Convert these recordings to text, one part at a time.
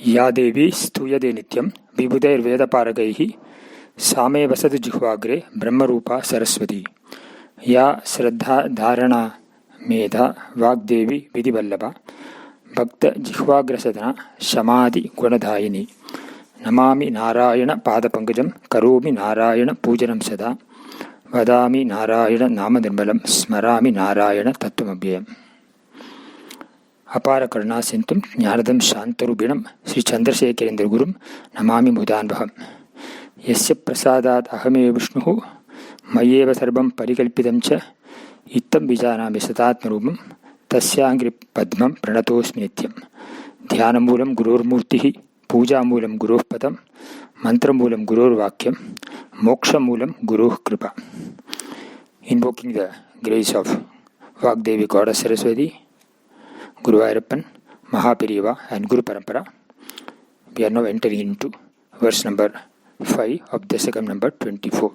या देवी स्तूयते नित्यं विबुधैर्वेदपारगैः सा मे वसतु जिह्वाग्रे ब्रह्मरूपा सरस्वती। या श्रद्धा धारणा मेधा वाग्देवी विधिवल्लभा भक्तजिह्वाग्रसदना शमादि गुणदायिनी। नमामि नारायण पादपङ्कजं करोमि नारायण पूजनं सदा। वदामि नारायण नामनिर्मलं स्मरामि नारायण तत्त्वमव्ययम्। अपार करुणा सिन्धुं ज्ञानदं शान्तरूपिणं श्रीचन्द्रशेखरेन्द्रगुरुं नमामि मुदान्वहम्। यस्य प्रसादात् अहमेव विष्णुः मय्येव सर्वं परिकल्पितं च इत्थं विजानामि सतात्मरूपं तस्याङ्घ्रिपद्मं प्रणतोऽस्मि नित्यं। ध्यानमूलं गुरोर्मूर्तिः पूजामूलं गुरोः पदं मन्त्रमूलं गुरोर्वाक्यं मोक्षमूलं गुरोः कृपा। Invoking the grace of Vagdevi Goddess Saraswati, Guru Ayappan, Mahaperiva and Guru Parampara, we are now entering into verse number 5 of Dasakam number 24.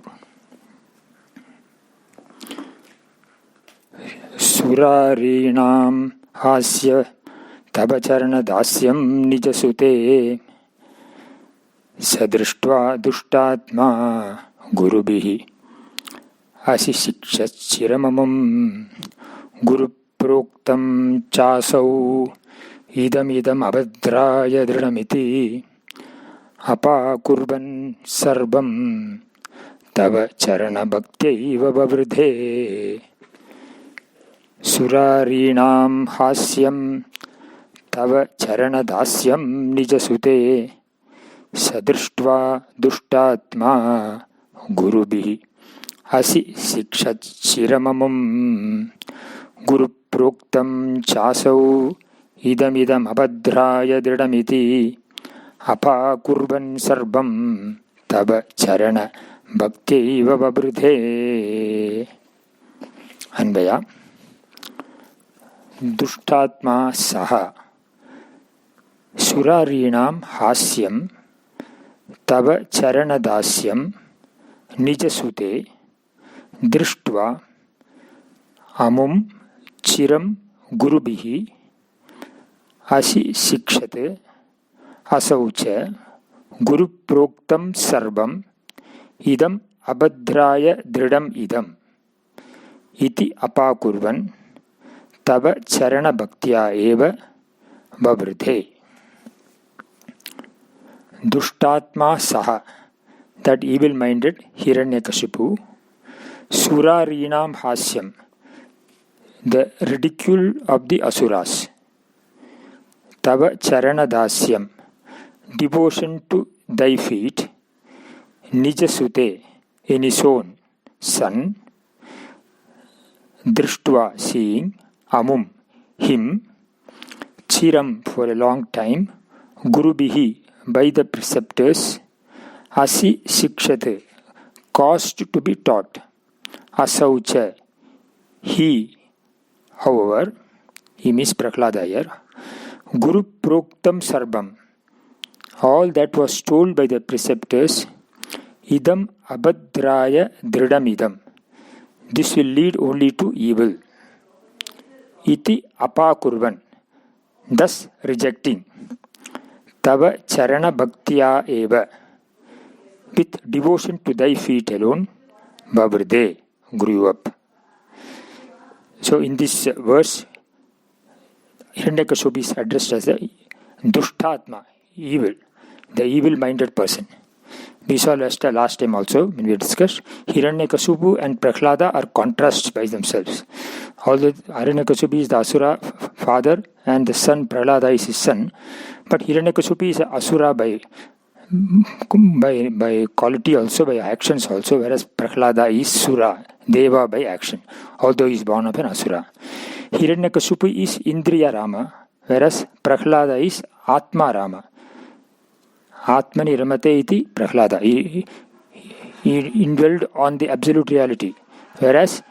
Surarinam hasya tabacharana dasyam nijasute sadrishtva dushtatma gurubihi asisikshchiramamam guru proktam chasau idam abhadraya dridhamiti apakurvan sarvam tava charana bhaktaiva vavridhe. Surarinam hasyam tava charana dasyam nijasute sadrishtva dushtatma gurubihi asi sikshchiramamam guru proktam chasau idam abhadraya dridhamiti apakurvan sarvam tava charana bhaktaiva vavridhe. Anvaya. Dushtatma saha surarinam hasyam tava charanadasyam nijasute drishtva amum chiram gurubihi asi sikshate asaucha guru proktam sarvam idam abhadraya dridam idam iti apakurvan tava charana bhaktya eva vavridhe. Dushtatma saha, that evil-minded Hiranyakashipu. Surarinam hasyam, the ridicule of the asuras. Tava charana dasyam, devotion to thy feet. Nijasute, in his own son. Drishtva, seeing. Amum, him. Chiram, for a long time. Gurubihi, by the preceptors. Asi sikshate, caused to be taught. Asaucha, he, however, he means Prahlada here. Guru proktam sarvam, all that was told by the preceptors. Idam abhadraya dridam idam, this will lead only to evil. Iti apakurvan, thus rejecting. Tava charana bhaktya eva, with devotion to thy feet alone. Vavridhe, grew up. So in this verse, Hiranyakashipu is addressed as the Dushtatma, evil, the evil-minded person. We saw last time also when we discussed Hiranyakashipu and Prahlada are contrasts by themselves. Although Hiranyakashipu is the Asura father and the son Prahlada is his son, but Hiranyakashipu is Asura by quality also, by actions also, whereas Prahlada is Sura, Deva by action, although he is born of an Asura. Hiranyakashipu is Indriya Rama, whereas Prahlada is Atma Rama. Atmani Ramate iti Prahlada. He indwelled on the absolute reality, whereas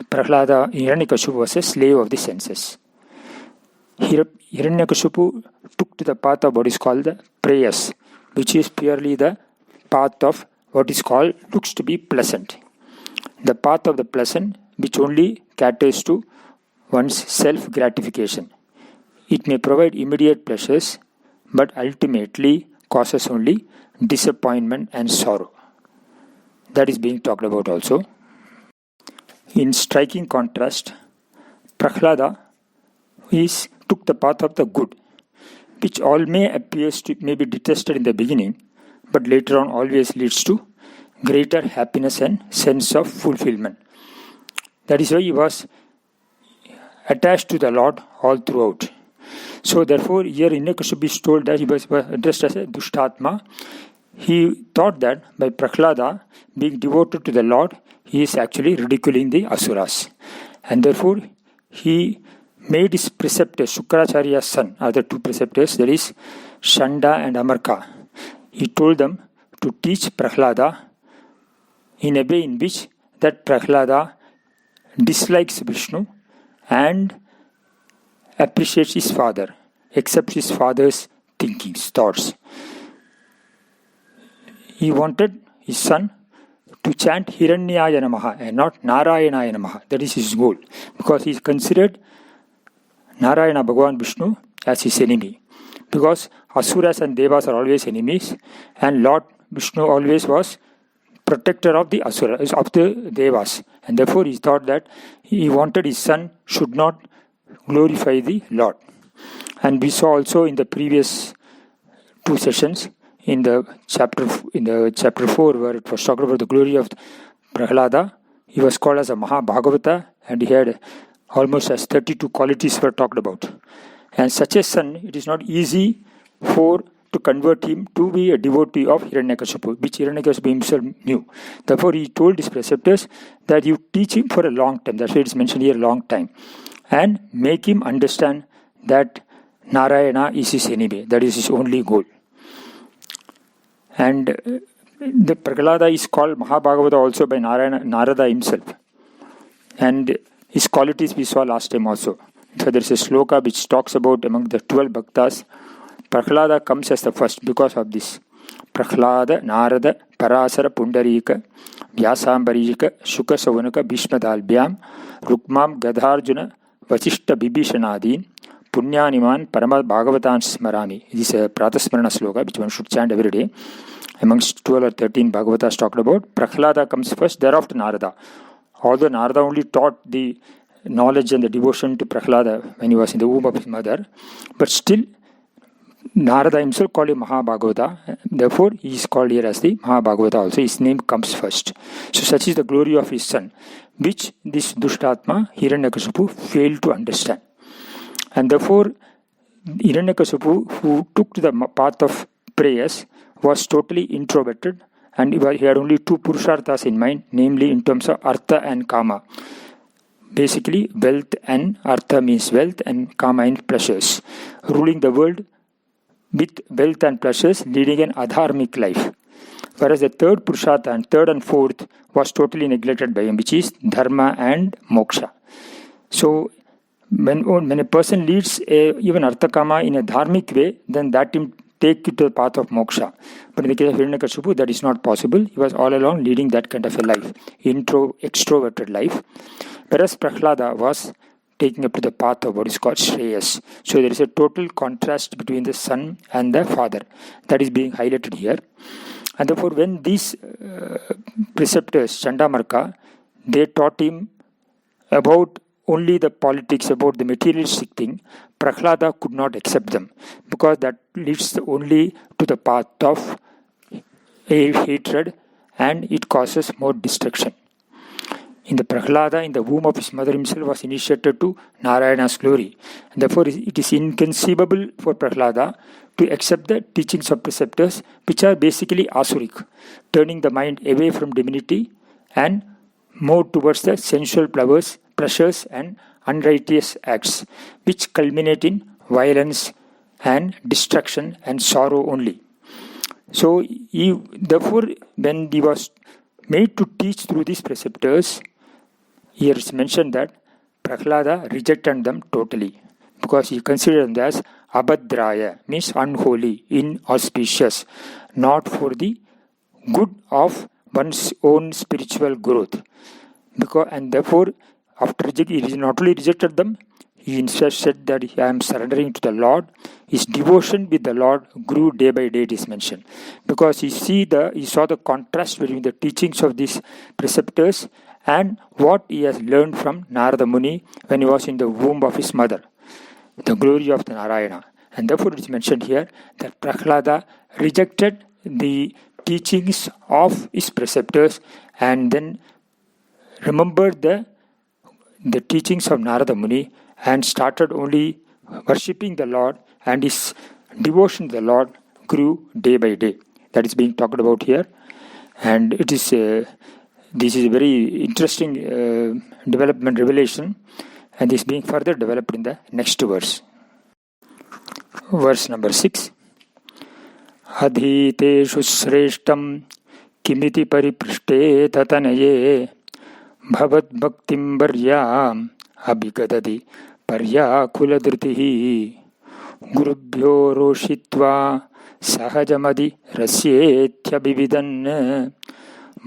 Prahlada, Hiranyakashipu was a slave of the senses. Hiranyakashipu took to the path of what is called the prayas, which is purely the path of what is called, looks to be pleasant. The path of the pleasant, which only caters to one's self-gratification. It may provide immediate pleasures, but ultimately causes only disappointment and sorrow. That is being talked about also. In striking contrast, Prahlada took the path of the good, which all may be detested in the beginning, but later on always leads to greater happiness and sense of fulfillment. That is why he was attached to the Lord all throughout. So therefore, here Hiranyakashipu is told that he was addressed as a Dushtatma. He thought that by Prahlada being devoted to the Lord, he is actually ridiculing the Asuras. And therefore, he made his preceptors, Shukracharya's son, are the two preceptors, that is Shanda and Amarka. He told them to teach Prahlada in a way in which that Prahlada dislikes Vishnu and appreciates his father, accepts his father's thinkings, thoughts. He wanted his son to chant Hiranyaya Namaha and not Narayanaya Namaha. That is his goal, because he considered Narayana, Bhagavan Vishnu, as his enemy. Because Asuras and Devas are always enemies, and Lord Vishnu always was protector of the Asuras, of the Devas. And therefore he thought that he wanted his son should not glorify the Lord. And we saw also in the previous two sessions, in the chapter 4, where it was talked about the glory of Prahlada, he was called as a Mahabhagavata, and he had almost as 32 qualities were talked about. And such a son, it is not easy to convert him to be a devotee of Hiranyakashipu, which Hiranyakashipu himself knew. Therefore, he told his preceptors that you teach him for a long time. That's why it is mentioned here, long time. And make him understand that Narayana is his enemy. That is his only goal. And the Prahlada is called Mahabhagavata also by Narada himself. And his qualities we saw last time also. So there is a sloka which talks about among the 12 bhaktas, Prahlada comes as the first because of this. Prahlada, Narada, Parasara, Pundarika, Vyasambarika, Shuka Savanaka, Bhishmadalbhyam, Rukmam, Gadharjuna, Vachishta Bibhishanadin, Punyaniman, Parama Bhagavatan Smarami. This is a Pratasmarana sloka which one should chant every day. Amongst 12 or 13 Bhagavatas talked about, Prahlada comes first, thereafter Narada. Although Narada only taught the knowledge and the devotion to Prahlada when he was in the womb of his mother, but still Narada himself called him Mahabhagavata. Therefore, he is called here as the Mahabhagavata also. His name comes first. So such is the glory of his son, which this Dushtatma, Hiranyakashipu, failed to understand. And therefore, Hiranyakashipu, who took to the path of prayers, was totally introverted, and he had only two Purusharthas in mind, namely in terms of Artha and Kama. Basically, wealth and Artha means wealth, and Kama means pleasures. Ruling the world with wealth and pleasures, leading an adharmic life. Whereas the third Purushartha and third and fourth was totally neglected by him, which is Dharma and Moksha. So, when a person leads even Artha Kama in a dharmic way, then that him take you to the path of moksha. But in the case of Hiranyakashipu, that is not possible. He was all along leading that kind of a life, extroverted life. Whereas Prahlada was taking up to the path of what is called Shreyas. So there is a total contrast between the son and the father. That is being highlighted here. And therefore, when these preceptors, Chandamarka, they taught him about only the politics, about the materialistic thing, Prahlada could not accept them, because that leads only to the path of hatred, and it causes more destruction. In the Prahlada, in the womb of his mother himself, was initiated to Narayana's glory. And therefore, it is inconceivable for Prahlada to accept the teachings of preceptors, which are basically asuric, turning the mind away from divinity and more towards the sensual pleasures and unrighteous acts, which culminate in violence and destruction and sorrow only. So, therefore, when he was made to teach through these preceptors, here it's mentioned that Prahlada rejected them totally, because he considered them as abhadraya, means unholy, inauspicious, not for the good of one's own spiritual growth. And therefore, after he not only rejected them, he instead said that I am surrendering to the Lord. His devotion with the Lord grew day by day, it is mentioned. Because he saw the contrast between the teachings of these preceptors and what he has learned from Narada Muni when he was in the womb of his mother. The glory of the Narayana. And therefore it is mentioned here that Prahlada rejected the teachings of his preceptors and then remembered the teachings of Narada Muni and started only worshipping the Lord, and his devotion to the Lord grew day by day. That is being talked about here. And it is this is a very interesting development, revelation, and this being further developed in the next verse. Verse number 6. Adhiteshu sreshtam kimiti pariprishte tatanaye bhavat bhaktim varyam abhigadati paryakuladritihi gurubhyo roshitva sahajamadi rasyethyabhividan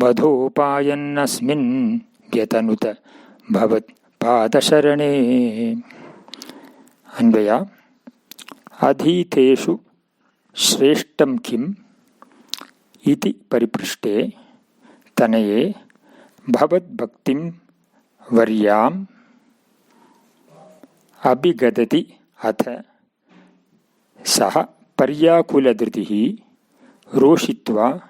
badhopayannasmin vyatanuta bhavat padasharane. Anvaya. Adhiteshu shreshtam kim iti pariprishte tanaye bhavat bhaktim varyam abhigadati atha saha paryakuladritihi roshitva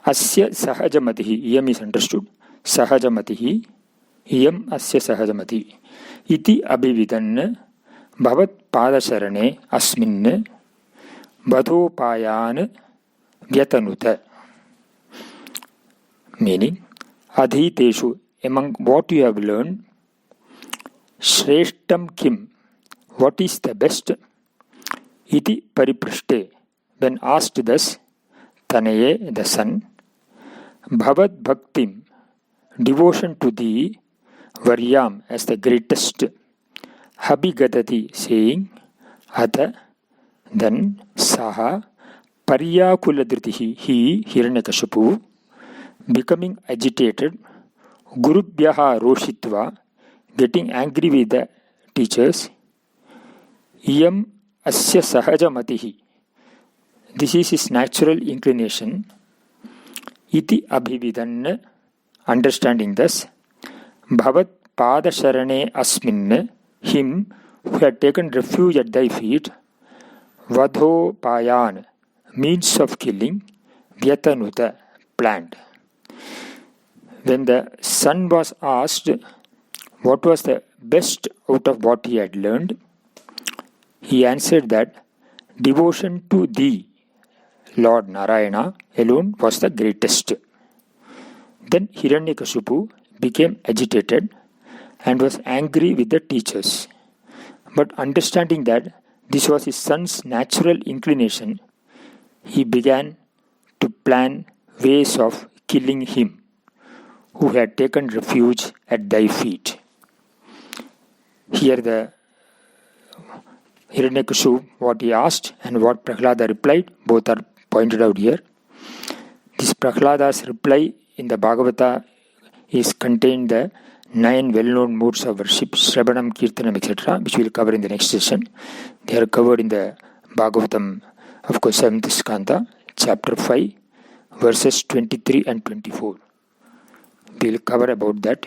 asya sahajamatihi. Iyam is understood. Sahajamatihi. Iyam asya sahajamatihi. Iti abhividan bhavat padasharane asmin badhopayan vyatanuta. Meaning, adhiteshu, among what you have learned, shreshtam kim, what is the best, iti pariprishte, when asked thus, tanaye, the son, bhavat bhaktim, devotion to thee, varyam, as the greatest, habhigadati, saying, atha, then, saha, paryakuladritihi, he, Hiranyakashipu, becoming agitated, gurubhyaha roshitva, getting angry with the teachers, iyam asya sahajamatihi, this is his natural inclination, iti abhividan, understanding thus, bhavat padasharane asmin, him who had taken refuge at thy feet, vadhopayan, means of killing, vyatanuta, planned. When the son was asked what was the best out of what he had learned, he answered that devotion to thee, Lord Narayana, alone was the greatest. Then Hiranyakashipu became agitated and was angry with the teachers. But understanding that this was his son's natural inclination, he began to plan ways of killing him who had taken refuge at thy feet. Here the Hiranyakashipu, what he asked and what Prahlada replied, both are pointed out here. This Prahlada's reply in the Bhagavata is contained the 9 well-known modes of worship, Shravanam, Kirtanam, etc., which we will cover in the next session. They are covered in the Bhagavatam, of course, 7th Skanda, chapter 5, verses 23 and 24. We will cover about that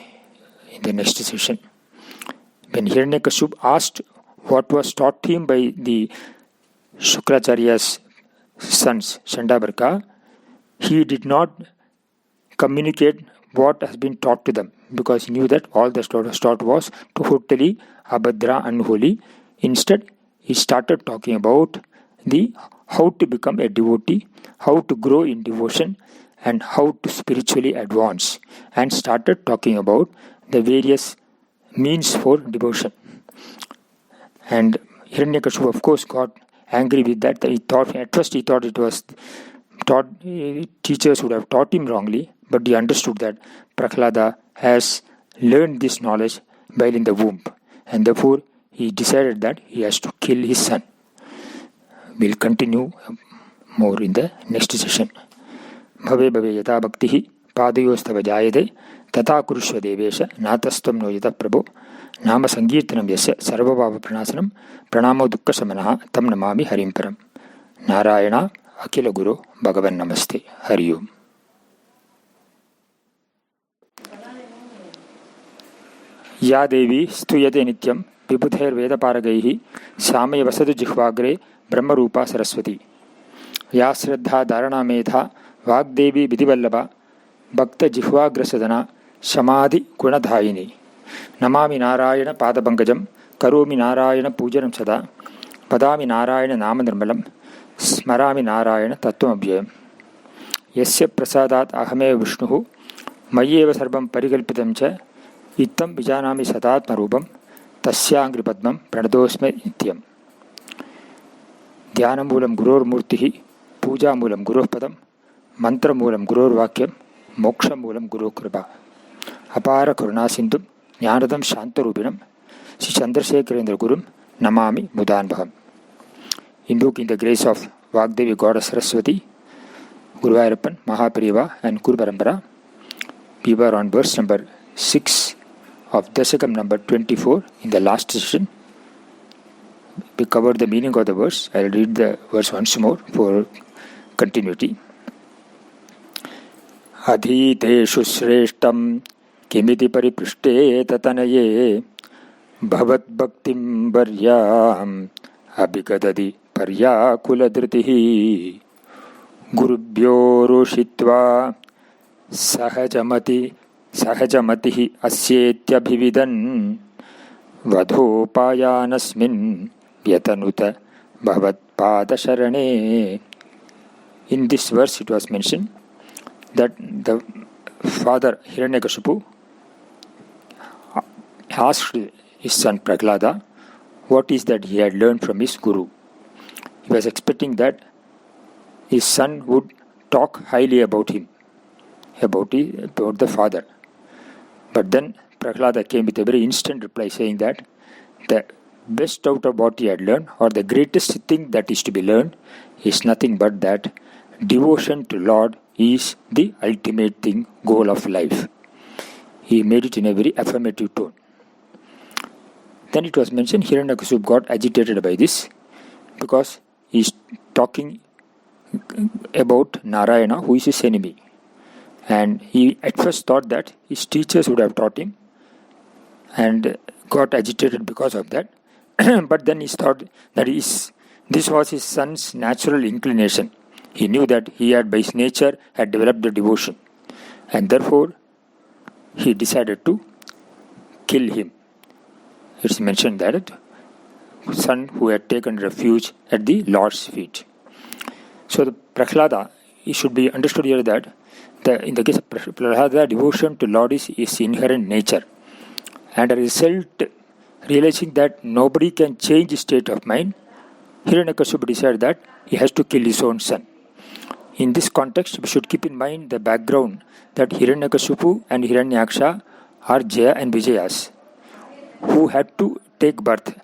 in the next session. When Hiranyakashipu asked what was taught to him by the Shukracharya's sons, Shandabarka, he did not communicate what has been taught to them, because he knew that all that was taught was totally abhadra, unholy. Instead, he started talking about how to become a devotee, how to grow in devotion, and how to spiritually advance, and started talking about the various means for devotion. And Hiranyakashipu, of course, got angry with that. At first he thought it was teachers would have taught him wrongly, but he understood that Prahlada has learned this knowledge while in the womb, and therefore he decided that he has to kill his son. We'll continue more in the next session. Bhave bhave yata bhaktihi padayostava jayade tata kurushva devesha natastam no yata prabho नाम संकीर्तनं यस्य सर्वभावप्रणाशनं प्रणामो दुःखशमनः तं नमामि हरिं परं। नारायण अखिल गुरु भगवन् नमस्ते। हरि ओम्। या देवी स्तूयते नित्यं विबुधैर्वेदपारगैः सा मे वसतु जिह्वाग्रे ब्रह्मरूपा सरस्वती। या श्रद्धा धारणा मेधा वाग्देवी विधिवल्लभा भक्तजिह्वाग्रसदना समाधिगुणधायिनी। नमामि नारायण पादपङ्कजं करोमि नारायण पूजनं सदा वदामि नारायण नाम निर्मलं स्मरामि नारायण तत्त्वमव्ययम्। यस्य प्रसादात् अहमेव विष्णुः मय्येव सर्वं परिकल्पितं च इत्थं विजानामि सदात्मरूपं तस्याङ्घ्रिपद्मं प्रणतोऽस्मि नित्यम्। ध्यानमूलं गुरोर्मूर्तिः पूजामूलं गुरोः पदं मन्त्रमूलं गुरोर्वाक्यं मोक्षमूलं गुरुकृपा। अपार करुणासिन्धुं ज्ञानदं शान्तरूपिणं Sri Chandrasekharendra Gurum Namami Mudanbham. Invoking the grace of Vagdevi Goddess Saraswati, Guru Ayappan, Mahapariva and Guru Parampara. We were on verse number 6 of Dasakam number 24 in the last session. We covered the meaning of the verse. I will read the verse once more for continuity. Adhiteshu shreshtam kimiti pariprushte tatanaye bhavat bhaktim varyam abhigadadi paryakuladritihi gurubhyo roshitva sahajamatihi asyetyabhividan vadhopayanasmin vyatanuta bhavat padasharane. In this verse it was mentioned that the father Hiranyakashipu asked his son Prahlada what is that he had learned from his guru. He was expecting that his son would talk highly about him, about the father. But then Prahlada came with a very instant reply saying that the best out of what he had learned, or the greatest thing that is to be learned, is nothing but that devotion to Lord is the ultimate thing, goal of life. He made it in a very affirmative tone. Then it was mentioned Hiranyakashipu got agitated by this because he is talking about Narayana, who is his enemy. And he at first thought that his teachers would have taught him and got agitated because of that. But then he thought that this was his son's natural inclination. He knew that he had by his nature had developed the devotion, and therefore he decided to kill him. It's mentioned that son who had taken refuge at the Lord's feet. So the Prahlada, it should be understood here that in the case of Prahlada, devotion to Lord is inherent nature, and as a result, realizing that nobody can change his state of mind, Hiranyakashipu decided that he has to kill his own son. In this context, we should keep in mind the background that Hiranyakashipu and Hiranyaksha are Jaya and Vijayas, who had to take birth.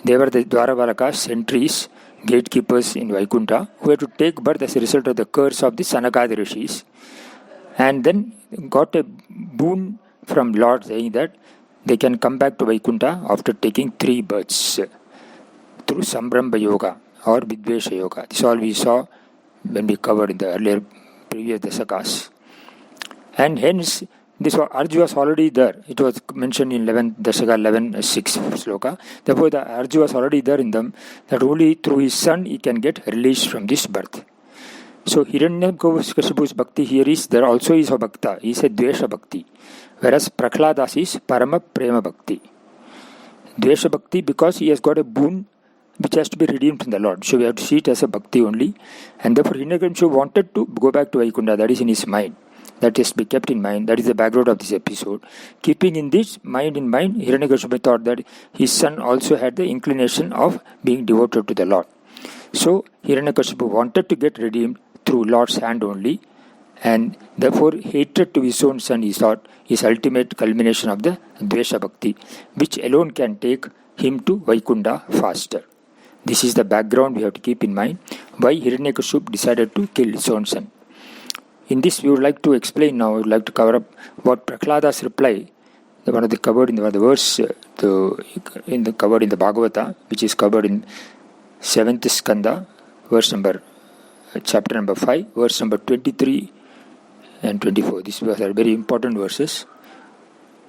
They were the Dwarapalakas, sentries, gatekeepers in Vaikuntha, who had to take birth as a result of the curse of the Sanakadi Rishis, and then got a boon from Lord saying that they can come back to Vaikuntha after taking 3 births through Sambramba Yoga or Vidvesha Yoga. This all we saw when we covered in the earlier previous Dasakas. And hence, this Arju was already there. It was mentioned in Dasaka 11:6 sloka. Therefore, the Arju was already there in them, that only through his son he can get released from this birth. So, Hiranyakashipu's bhakti here is, there also is a bhakta. He is a Dvesha bhakti. Whereas Prahlada's is Parama Prema bhakti. Dvesha bhakti because he has got a boon which has to be redeemed from the Lord. So we have to see it as a bhakti only. And therefore Hiranyakashipu wanted to go back to Vaikuntha. That is in his mind. That is to be kept in mind. That is the background of this episode. Keeping in this mind in mind, Hiranyakashipu thought that his son also had the inclination of being devoted to the Lord. So Hiranyakashipu wanted to get redeemed through Lord's hand only. And therefore hatred to his own son is thought is ultimate culmination of the Dvesha bhakti, which alone can take him to Vaikuntha faster. This is the background we have to keep in mind why Hiranyakashipu decided to kill his own son. In this we would like to explain now, we would like to cover up what Prahlada's reply one of the covered in the verse covered in the Bhagavata, which is covered in 7th Skanda, chapter number 5, verse number 23 and 24. These are very important verses.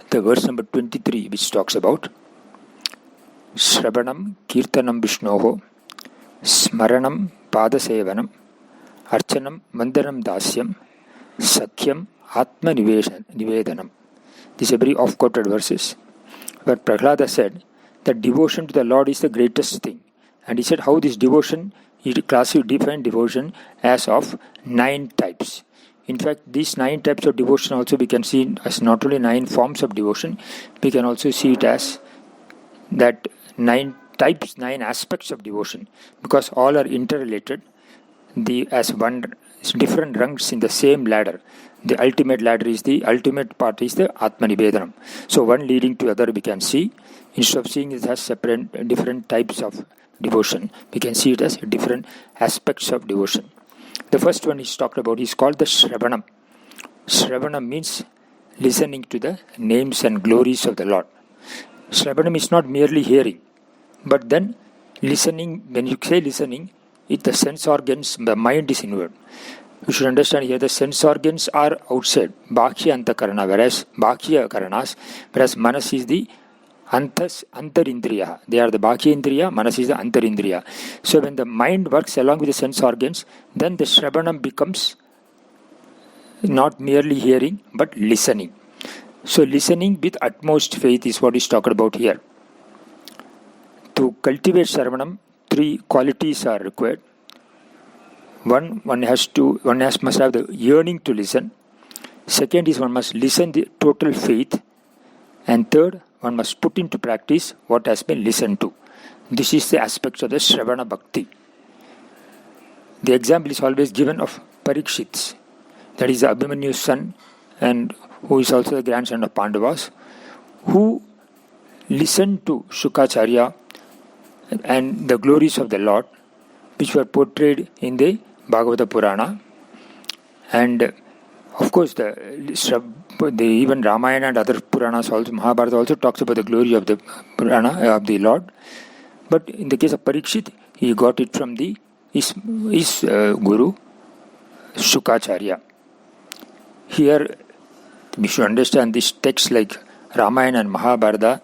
The verse number 23, which talks about Shravanam Kirtanam Vishnoho Smaranam Padasevanam Archanam Mandaram Dasyam Sakhyam Atma Nivedanam. These are very oft-quoted verses. But Prahlada said that devotion to the Lord is the greatest thing. And he said how this devotion, he defined devotion as of 9 types. In fact, these 9 types of devotion also we can see as not only 9 forms of devotion, we can also see it as that 9 types, 9 aspects of devotion, because all are interrelated. As different rungs in the same ladder. The ultimate part is the Atma Nivedanam. So one leading to other we can see. Instead of seeing it as separate, different types of devotion, we can see it as different aspects of devotion. The first one is talked about is called the Shravanam. Shravanam means listening to the names and glories of the Lord. Shravanam is not merely hearing, but then listening. When you say listening, the sense organs, the mind is inward. You should understand here the sense organs are outside, Bhakya Antakarana, whereas Bhakya Karanas, whereas Manas is the Antarindriya. They are the Bhakya Indriya, Manas is the Antarindriya. So when the mind works along with the sense organs, then the Shravanam becomes not merely hearing, but listening. So listening with utmost faith is what is talked about here. To cultivate Shravanam, 3 qualities are required. One must have the yearning to listen. Second is one must listen the total faith. And third, one must put into practice what has been listened to. This is the aspects of the Shravana Bhakti. The example is always given of Parikshit, that is Abhimanyu's son, and who is also the grandson of Pandavas, who listened to Shukacharya and the glories of the Lord, which were portrayed in the Bhagavata Purana. And of course, even Ramayana and other Puranas also, Mahabharata also talks about the glory of the Purana of the Lord. But in the case of Parikshit, he got it from his guru, Shukacharya. Here, we should understand this text like Ramayana and Mahabharata,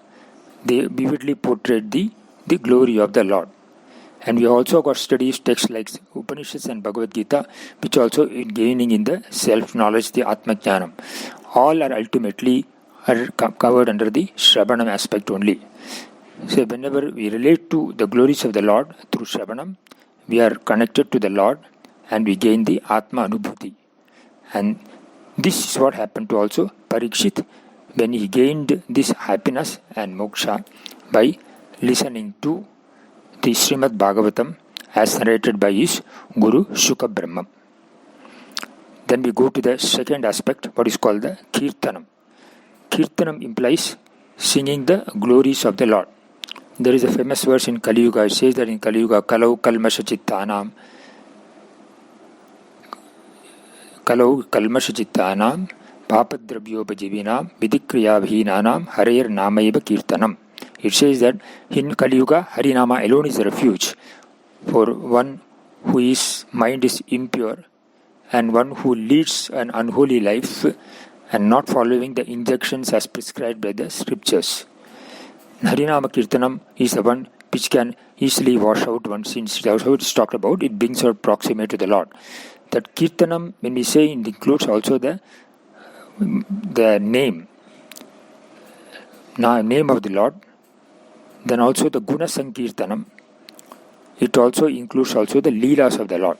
they vividly portrayed the glory of the Lord. And we also got studies texts like Upanishads and Bhagavad Gita, which also in gaining in the self-knowledge, the Atma Jnanam. All are ultimately covered under the Shravanam aspect only. So whenever we relate to the glories of the Lord through Shravanam, we are connected to the Lord and we gain the Atma Anubhuti. And this is what happened to also Parikshit when he gained this happiness and moksha by listening to the Srimad Bhagavatam as narrated by his Guru Shuka Brahma. Then we go to the second aspect, what is called the Kirtanam. Kirtanam implies singing the glories of the Lord. There is a famous verse in Kali Yuga. It says that in Kali Yuga, Kalau Kalmashachittanam Papadrabhyobhajivinam Vidikriyabhinanam Harer Namayeva Kirtanam. It says that in Kali Yuga, Harinama alone is a refuge for one whose mind is impure and one who leads an unholy life and not following the injunctions as prescribed by the scriptures. Harinama Kirtanam is the one which can easily wash out one's sins. That's how it's talked about. It brings out proximate to the Lord. That Kirtanam, when we say, it includes also the name of the Lord. Then also the Guna Sankirtanam. It also includes also the Leelas of the Lord.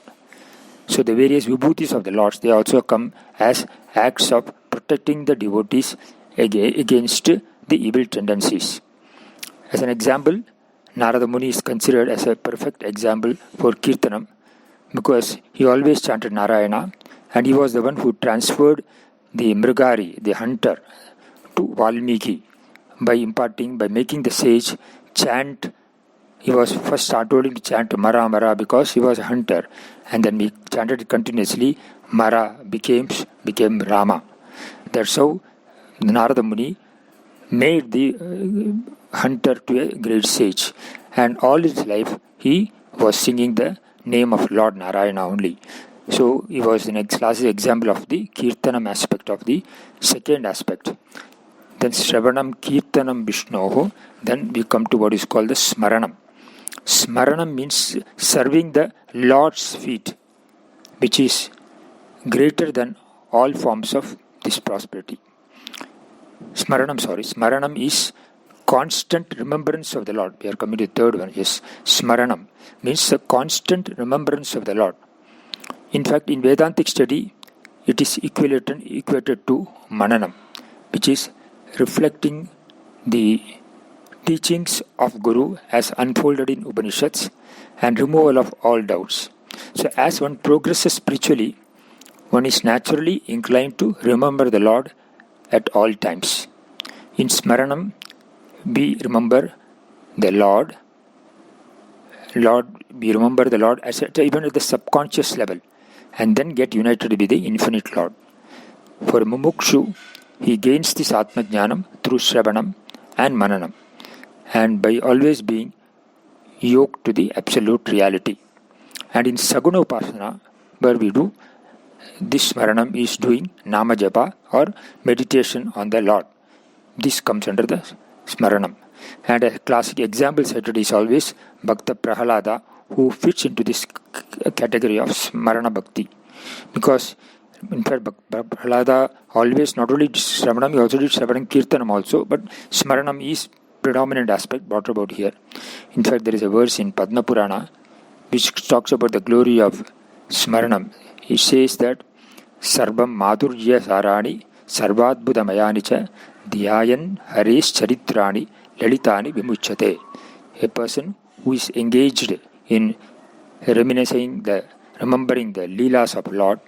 So the various vibhutis of the Lord, they also come as acts of protecting the devotees against the evil tendencies. As an example, Narada Muni is considered as a perfect example for Kirtanam because he always chanted Narayana, and he was the one who transferred the Mrigari, the hunter, to Valmiki by making the sage chant. He was first told him to chant Mara Mara because he was a hunter, and then he chanted it continuously. Mara became Rama. That's how Narada Muni made the hunter to a great sage. And all his life he was singing the name of Lord Narayana only. So he was an classic example of the Kirtanam aspect of the second aspect. Then Shravanam Kirtanam Vishnoho. Then we come to what is called the Smaranam. Smaranam means serving the Lord's feet, which is greater than all forms of this prosperity. Smaranam is constant remembrance of the Lord. We are coming to the third one. Yes, Smaranam means the constant remembrance of the Lord. In fact, in Vedantic study, it is equated to Mananam, which is reflecting the teachings of Guru as unfolded in Upanishads and removal of all doubts. So as one progresses spiritually, one is naturally inclined to remember the Lord at all times. In Smaranam, we remember the Lord. We remember the Lord even at the subconscious level, and then get united with the infinite Lord. For Mumukshu, he gains this Atma Jnanam through Shravanam and Mananam, and by always being yoked to the absolute reality. And in Saguna Upasana, where we do this Smaranam, is doing Nama Japa or meditation on the Lord. This comes under the Smaranam. And a classic example cited is always Bhakta Prahalada, who fits into this category of Smarana Bhakti. Because in fact, Prahalada always not only did Shravanam, he also did Shravanam Kirtanam also, but Smaranam is predominant aspect brought about here. In fact, there is a verse in Padma Purana which talks about the glory of Smaranam. It says that Sarvam Madhurya Sarani Sarvadbhuda Mayanicha Dhyayan Haresh Charitrani Lalitani Vimuchate. A person who is engaged in remembering the Leelas of Lord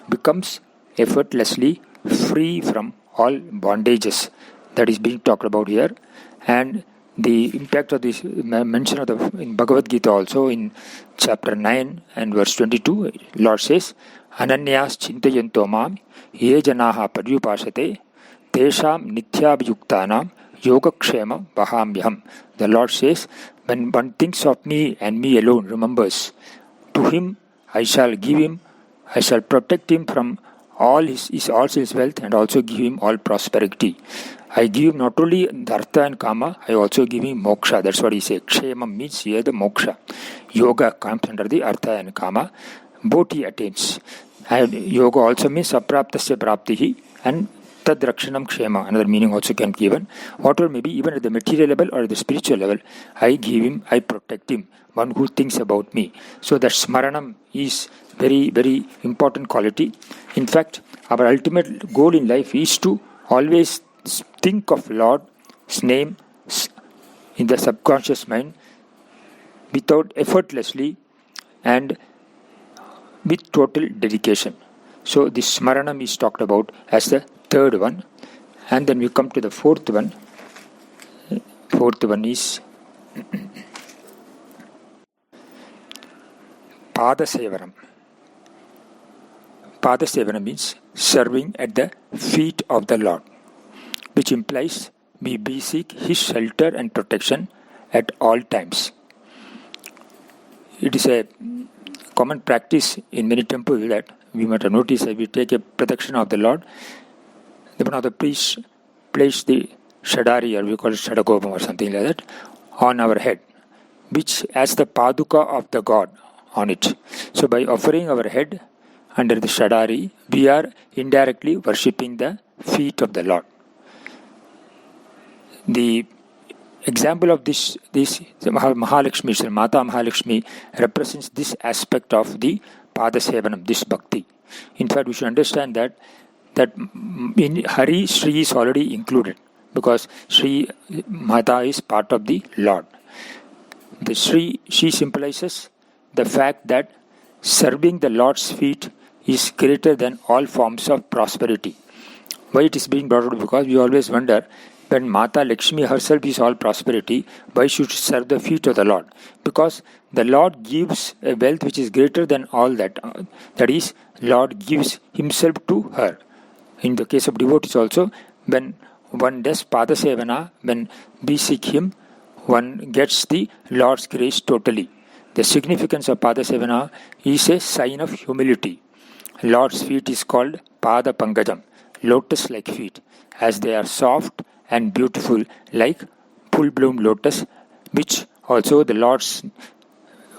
becomes effortlessly free from all bondages that is being talked about here. And the impact of this mention of in Bhagavad Gita also in chapter 9 and verse 22, Lord says, Ananyas chintayanto mam ye janaha paryupashate tesham nityabhyuktanam yogakshema vahamyam. The Lord says, when one thinks of me and me alone remembers, to him I shall protect him from all his wealth and also give him all prosperity. I give him not only the Artha and Kama, I also give him Moksha. That's what he says. Kshema means here the Moksha. Yoga comes under the Artha and Kama. Both he attains. And Yoga also means Apraptasya Praptihi and Tad Rakshanam Kshema. Another meaning also can be given. Whatever may be, even at the material level or the spiritual level, I give him, I protect him. One who thinks about me. So that Smaranam is very, very important quality. In fact, our ultimate goal in life is to always think of Lord's name in the subconscious mind without effortlessly and with total dedication. So this Smaranam is talked about as the third one. And then we come to the fourth one. Fourth one is Padasevanam. Padasevanam means serving at the feet of the Lord, which implies we seek His shelter and protection at all times. It is a common practice in many temples that we might have noticed that we take a protection of the Lord. One of the priests place the Shadari, or we call it Shadagopam or something like that, on our head, which has the Paduka of the God on it. So by offering our head under the Shadari, we are indirectly worshipping the feet of the Lord. The example of this Mahalakshmi, Mata Mahalakshmi, represents this aspect of the Padasevanam, this bhakti. In fact, we should understand that in Hari, Shri is already included, because Shri Mata is part of the Lord. The Shri, she symbolizes the fact that serving the Lord's feet is greater than all forms of prosperity. Why it is being brought up? Because we always wonder, when Mata Lakshmi herself is all prosperity, why should she serve the feet of the Lord? Because the Lord gives a wealth which is greater than all that. That is, Lord gives Himself to her. In the case of devotees also, when one does Padasevana, when we seek Him, one gets the Lord's grace totally. The significance of Padasevana is a sign of humility. Lord's feet is called Pada Pankajam, lotus-like feet, as they are soft and beautiful like full-bloom lotus, which also the Lord's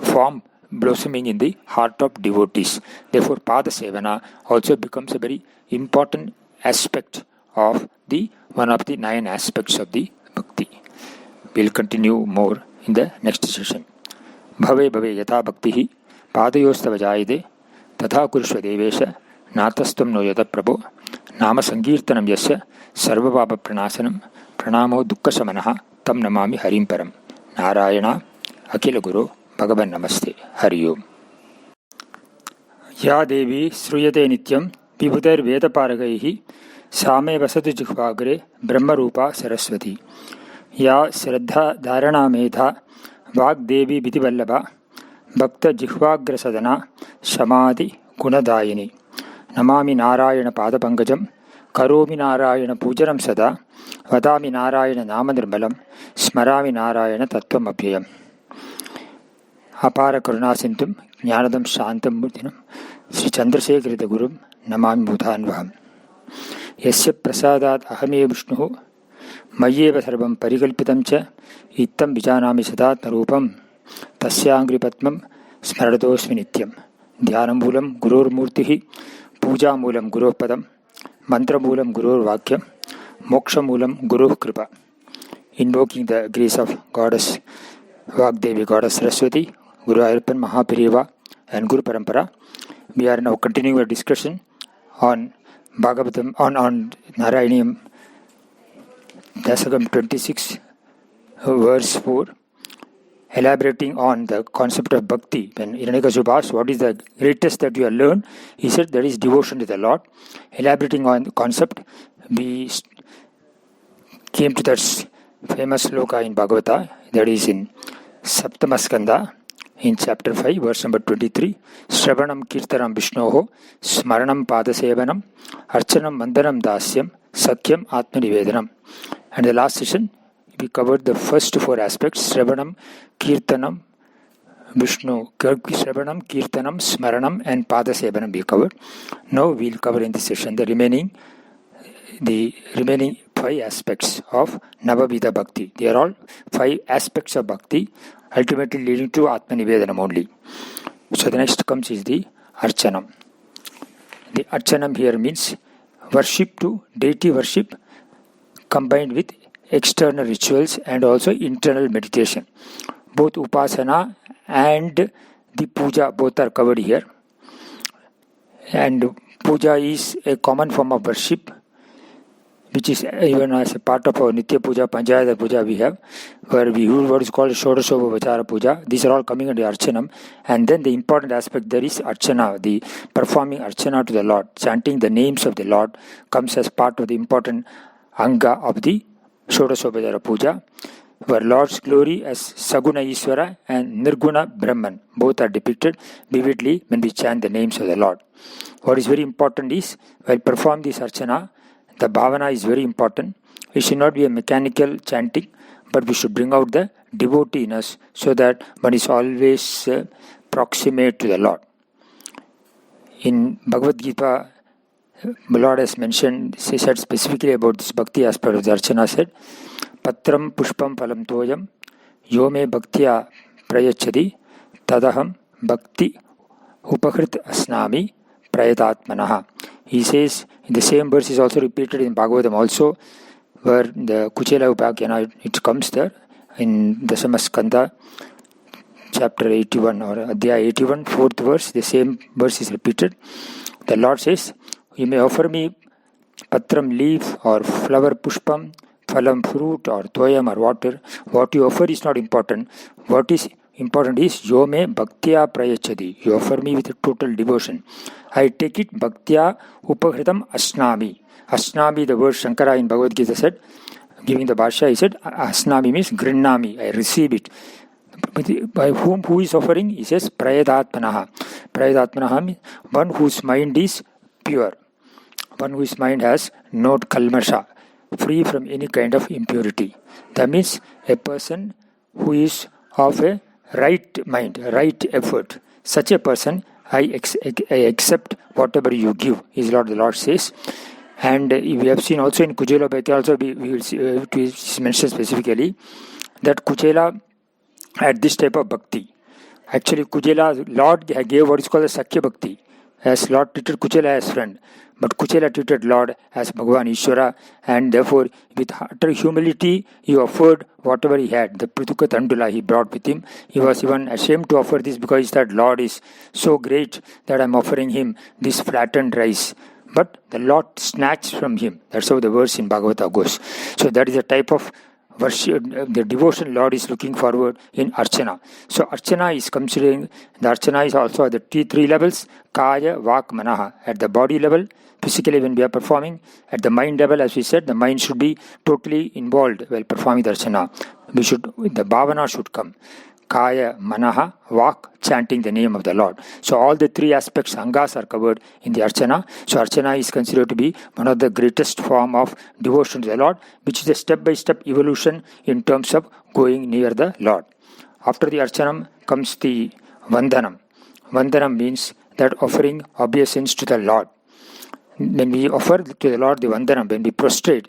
form blossoming in the heart of devotees. Therefore, Padasevana also becomes a very important aspect of the one of the 9 aspects of the bhakti. We'll continue more in the next session. Bhave bhave yatha bhaktihi padayostava jayade tatha kurushva devesha natastam no yata prabho nama sankirtanam yasya sarvabhava pranasanam pranamo dukkha samanaha tam namami harim param. Narayana Akila Guru Bhagavan Namaste. Hari Om. Ya Devi Sruyate Nityam Vibhutar Veda Paragaihi Same Vasatu Jihvagre Brahma Rupa Saraswati. Ya Shraddha Dharana Medha Vag Devi Vidivallabha Bhakta Jihvagra Sadhana Samadhi Gunadayini. Namami Narayana Padapankajam Karomi Narayana Pujaram Sada Vadami Narayana Namanirmalam Smarami Narayana Tattvam Abhyayam. Apara Karuna Sintum Jnanadam Shantam Murtinam Sri Chandrasekhara Gurum Namami Bhutanvaham. Yasya Prasadat Ahame Vishnuhu Mayeva Sarvam Parikalpitam Cha Ittam Vijanami Sadat Narupam Tasyangri Patmam Smaradosmi Nityam. Dhyanam Moolam Gurur Murtihi Puja Moolam Guru Padam Mantra Moolam Gurur Vakyam Moksha Moolam Guru Kripa. Invoking the grace of Goddess Vagdevi, Goddess Saraswati, Guru Ayappan Mahapiriva and Guru Parampara, we are now continuing our discussion on Bhagavatam, on Narayaneeyam, Dasakam 26, verse 4, elaborating on the concept of bhakti. When Hiranyakashipu asked, what is the greatest that you have learned? He said, that is devotion to the Lord. Elaborating on the concept, we came to that famous sloka in Bhagavata, that is in Saptamaskanda, in chapter 5, verse number 23. Shravanam Kirtanam Vishnoho, Smaranam Padasevanam, Archanam Mandanam Dasyam, Sakyam Atmanivedanam. And the last session, we covered the first 4 aspects: Shravanam, Kirtanam, Vishnu, Shravanam, Kirtanam, Smaranam, and Padasevanam we covered. Now we will cover in this session the remaining 5 aspects of Navavida Bhakti. They are all 5 aspects of Bhakti, ultimately leading to Atmanivedanam only. So the next comes is the Archanam. The Archanam here means worship to deity worship combined with external rituals and also internal meditation. Both Upasana and the Puja both are covered here. And Puja is a common form of worship, which is even as a part of our Nitya Puja, Panchayata Puja we have, where we use what is called Shodashopa Puja. These are all coming under Archanam. And then the important aspect there is Archana, the performing Archana to the Lord. Chanting the names of the Lord comes as part of the important Anga of the Shodashopa Puja, where Lord's glory as Saguna Ishvara and Nirguna Brahman both are depicted vividly when we chant the names of the Lord. What is very important is, while performing this Archana, the bhavana is very important. It should not be a mechanical chanting, but we should bring out the devotee in us so that one is always proximate to the Lord. In Bhagavad Gita, the Lord has mentioned, he said specifically about this bhakti aspect of the Archana, said, Patram Pushpam Phalam Toyam Yome Bhaktya Prayachadi Tadaham Bhakti Upahrit Asnami Prayatatmanaha. He says, in the same verse is also repeated in Bhagavatam also, where the Kuchela Upakhyanā, it comes there in Dasamaskanda, chapter 81 or Adhyaya 81, 4th verse, the same verse is repeated. The Lord says, you may offer me patram leaf or flower pushpam, phalam fruit or toyam or water. What you offer is not important. What is important is yome bhaktya prayachadi. You offer me with a total devotion. I take it bhaktya upahritam asnami. Asnami, the word Shankara in Bhagavad Gita said, giving the Bhashya, he said, asnami means grinnami, I receive it. By whom, who is offering? He says, prayadatmanaha. Prayadatmanaha means one whose mind is pure. One whose mind has no kalmasha, free from any kind of impurity. That means a person who is of a right mind, right effort. Such a person, I accept whatever you give, is what the Lord says. And we have seen also in Kujela Bhakya also, we will see, it is mentioned specifically that Kujela had this type of bhakti. Actually, Kujela, Lord gave what is called the Sakya Bhakti, as Lord treated Kujela as friend. But Kujela treated Lord as Bhagavan Ishvara, and therefore with utter humility he offered whatever he had. The Prituka Tandula he brought with him. He was even ashamed to offer this because he said, Lord is so great that I am offering him this flattened rice. But the Lord snatched from him. That's how the verse in Bhagavata goes. So that is a type of worship, the devotion Lord is looking forward in Archana. So Archana is considering, the Archana is also at the three levels, Kaya, Vak, Manaha. At the body level, physically when we are performing, at the mind level, as we said, the mind should be totally involved while performing the Archana. The Bhavana should come. Kaya, Manaha, Vak, chanting the name of the Lord. So all the three aspects, Angas, are covered in the Archana. So Archana is considered to be one of the greatest form of devotion to the Lord, which is a step-by-step evolution in terms of going near the Lord. After the Archanam comes the Vandanam. Vandanam means that offering obeisance to the Lord. When we offer to the Lord the Vandanam, when we prostrate,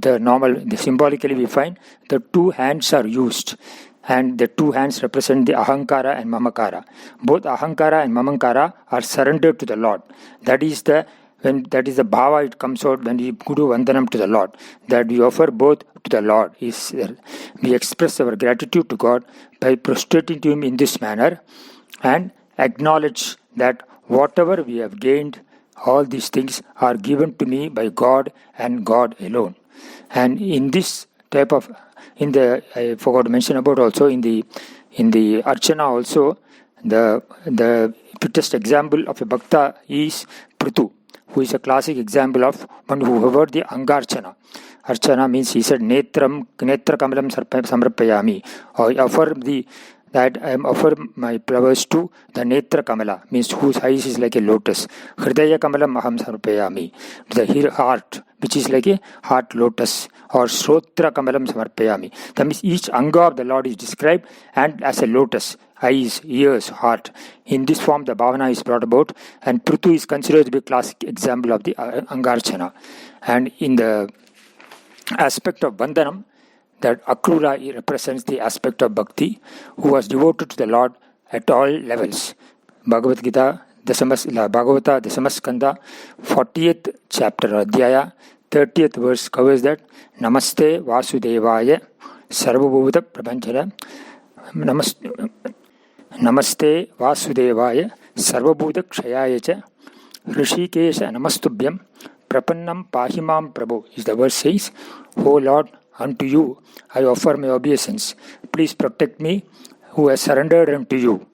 symbolically we find the two hands are used. And the two hands represent the Ahankara and Mamakara. Both Ahankara and Mamakara are surrendered to the Lord. That is the bhava it comes out when we do Vandanam to the Lord. That we offer both to the Lord. We express our gratitude to God by prostrating to Him in this manner and acknowledge that whatever we have gained, all these things are given to me by God and God alone. And in this type of I forgot to mention about also in the Archana also, the fittest example of a Bhakta is Prithu, who is a classic example of one who heard the Angarchana. Archana means he said, Netra Kamalam Samrapayami. I offer my flowers to the Netra Kamala, means whose eyes is like a lotus. Hridaya Kamalam Aham Samrapayami, the heart, which is like a heart lotus, or Shrotra Kamalam Samarpayami. That means each anga of the Lord is described and as a lotus, eyes, ears, heart. In this form the bhavana is brought about, and Prithu is considered to be a classic example of the Angarchana. And in the aspect of Vandanam, that Akrura represents the aspect of Bhakti, who was devoted to the Lord at all levels. Bhagavad Gita, Bhagavata, Dasamaskanda, 40th chapter, Adhyaya, 30th verse covers that. Namaste Vasudevaya Sarvabhuta Prapanchana. Namaste Vasudevaya Sarvabhuta Kshayaya Cha Hrishikesha Namastubhyam Prapannam Pahimam Prabhu. Is the verse says, O Lord, unto you I offer my obeisance. Please protect me who has surrendered unto you.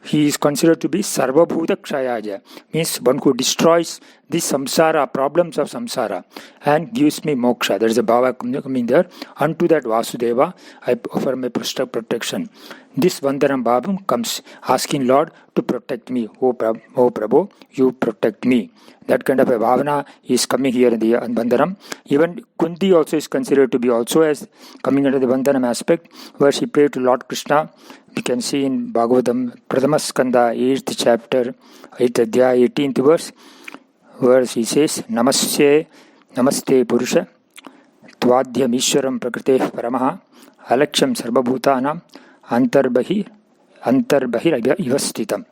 He is considered to be Sarvabhuta Kshayaya, means one who destroys the samsara, problems of samsara, and gives me moksha. There is a bhava coming there. Unto that Vasudeva, I offer my protection. This Vandanam Bhavam comes asking Lord to protect me. O Prabhu, you protect me. That kind of a bhavana is coming here in the Vandanam. Even Kunti also is considered to be also as coming under the Vandanam aspect, where she prayed to Lord Krishna. We can see in Bhagavatam, Pradhamaskanda, 8th chapter, 8th Adhyaya, 18th verse he says, Namaste Purusha, Tvadhyam Ishwaram Prakrite Paramaha, Alaksham Sarvabhutanam, Antarbahir Ivastitam.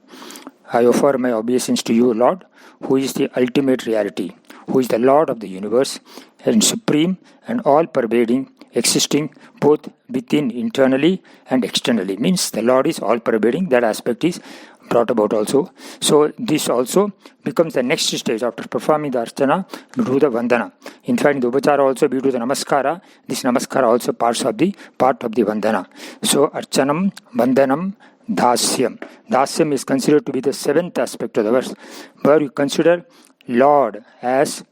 I offer my obeisance to you, Lord, who is the ultimate reality, who is the Lord of the universe, and supreme and all-pervading, existing both within, internally and externally. Means the Lord is all-pervading. That aspect is brought about also. So this also becomes the next stage. After performing the Archana, we do the Vandana. In fact, in the Upachara also we do the Namaskara. This Namaskara also part of the Vandana. So Archanam, Vandanam, Dasyam. Dasyam is considered to be the seventh aspect of the verse, where we consider Lord as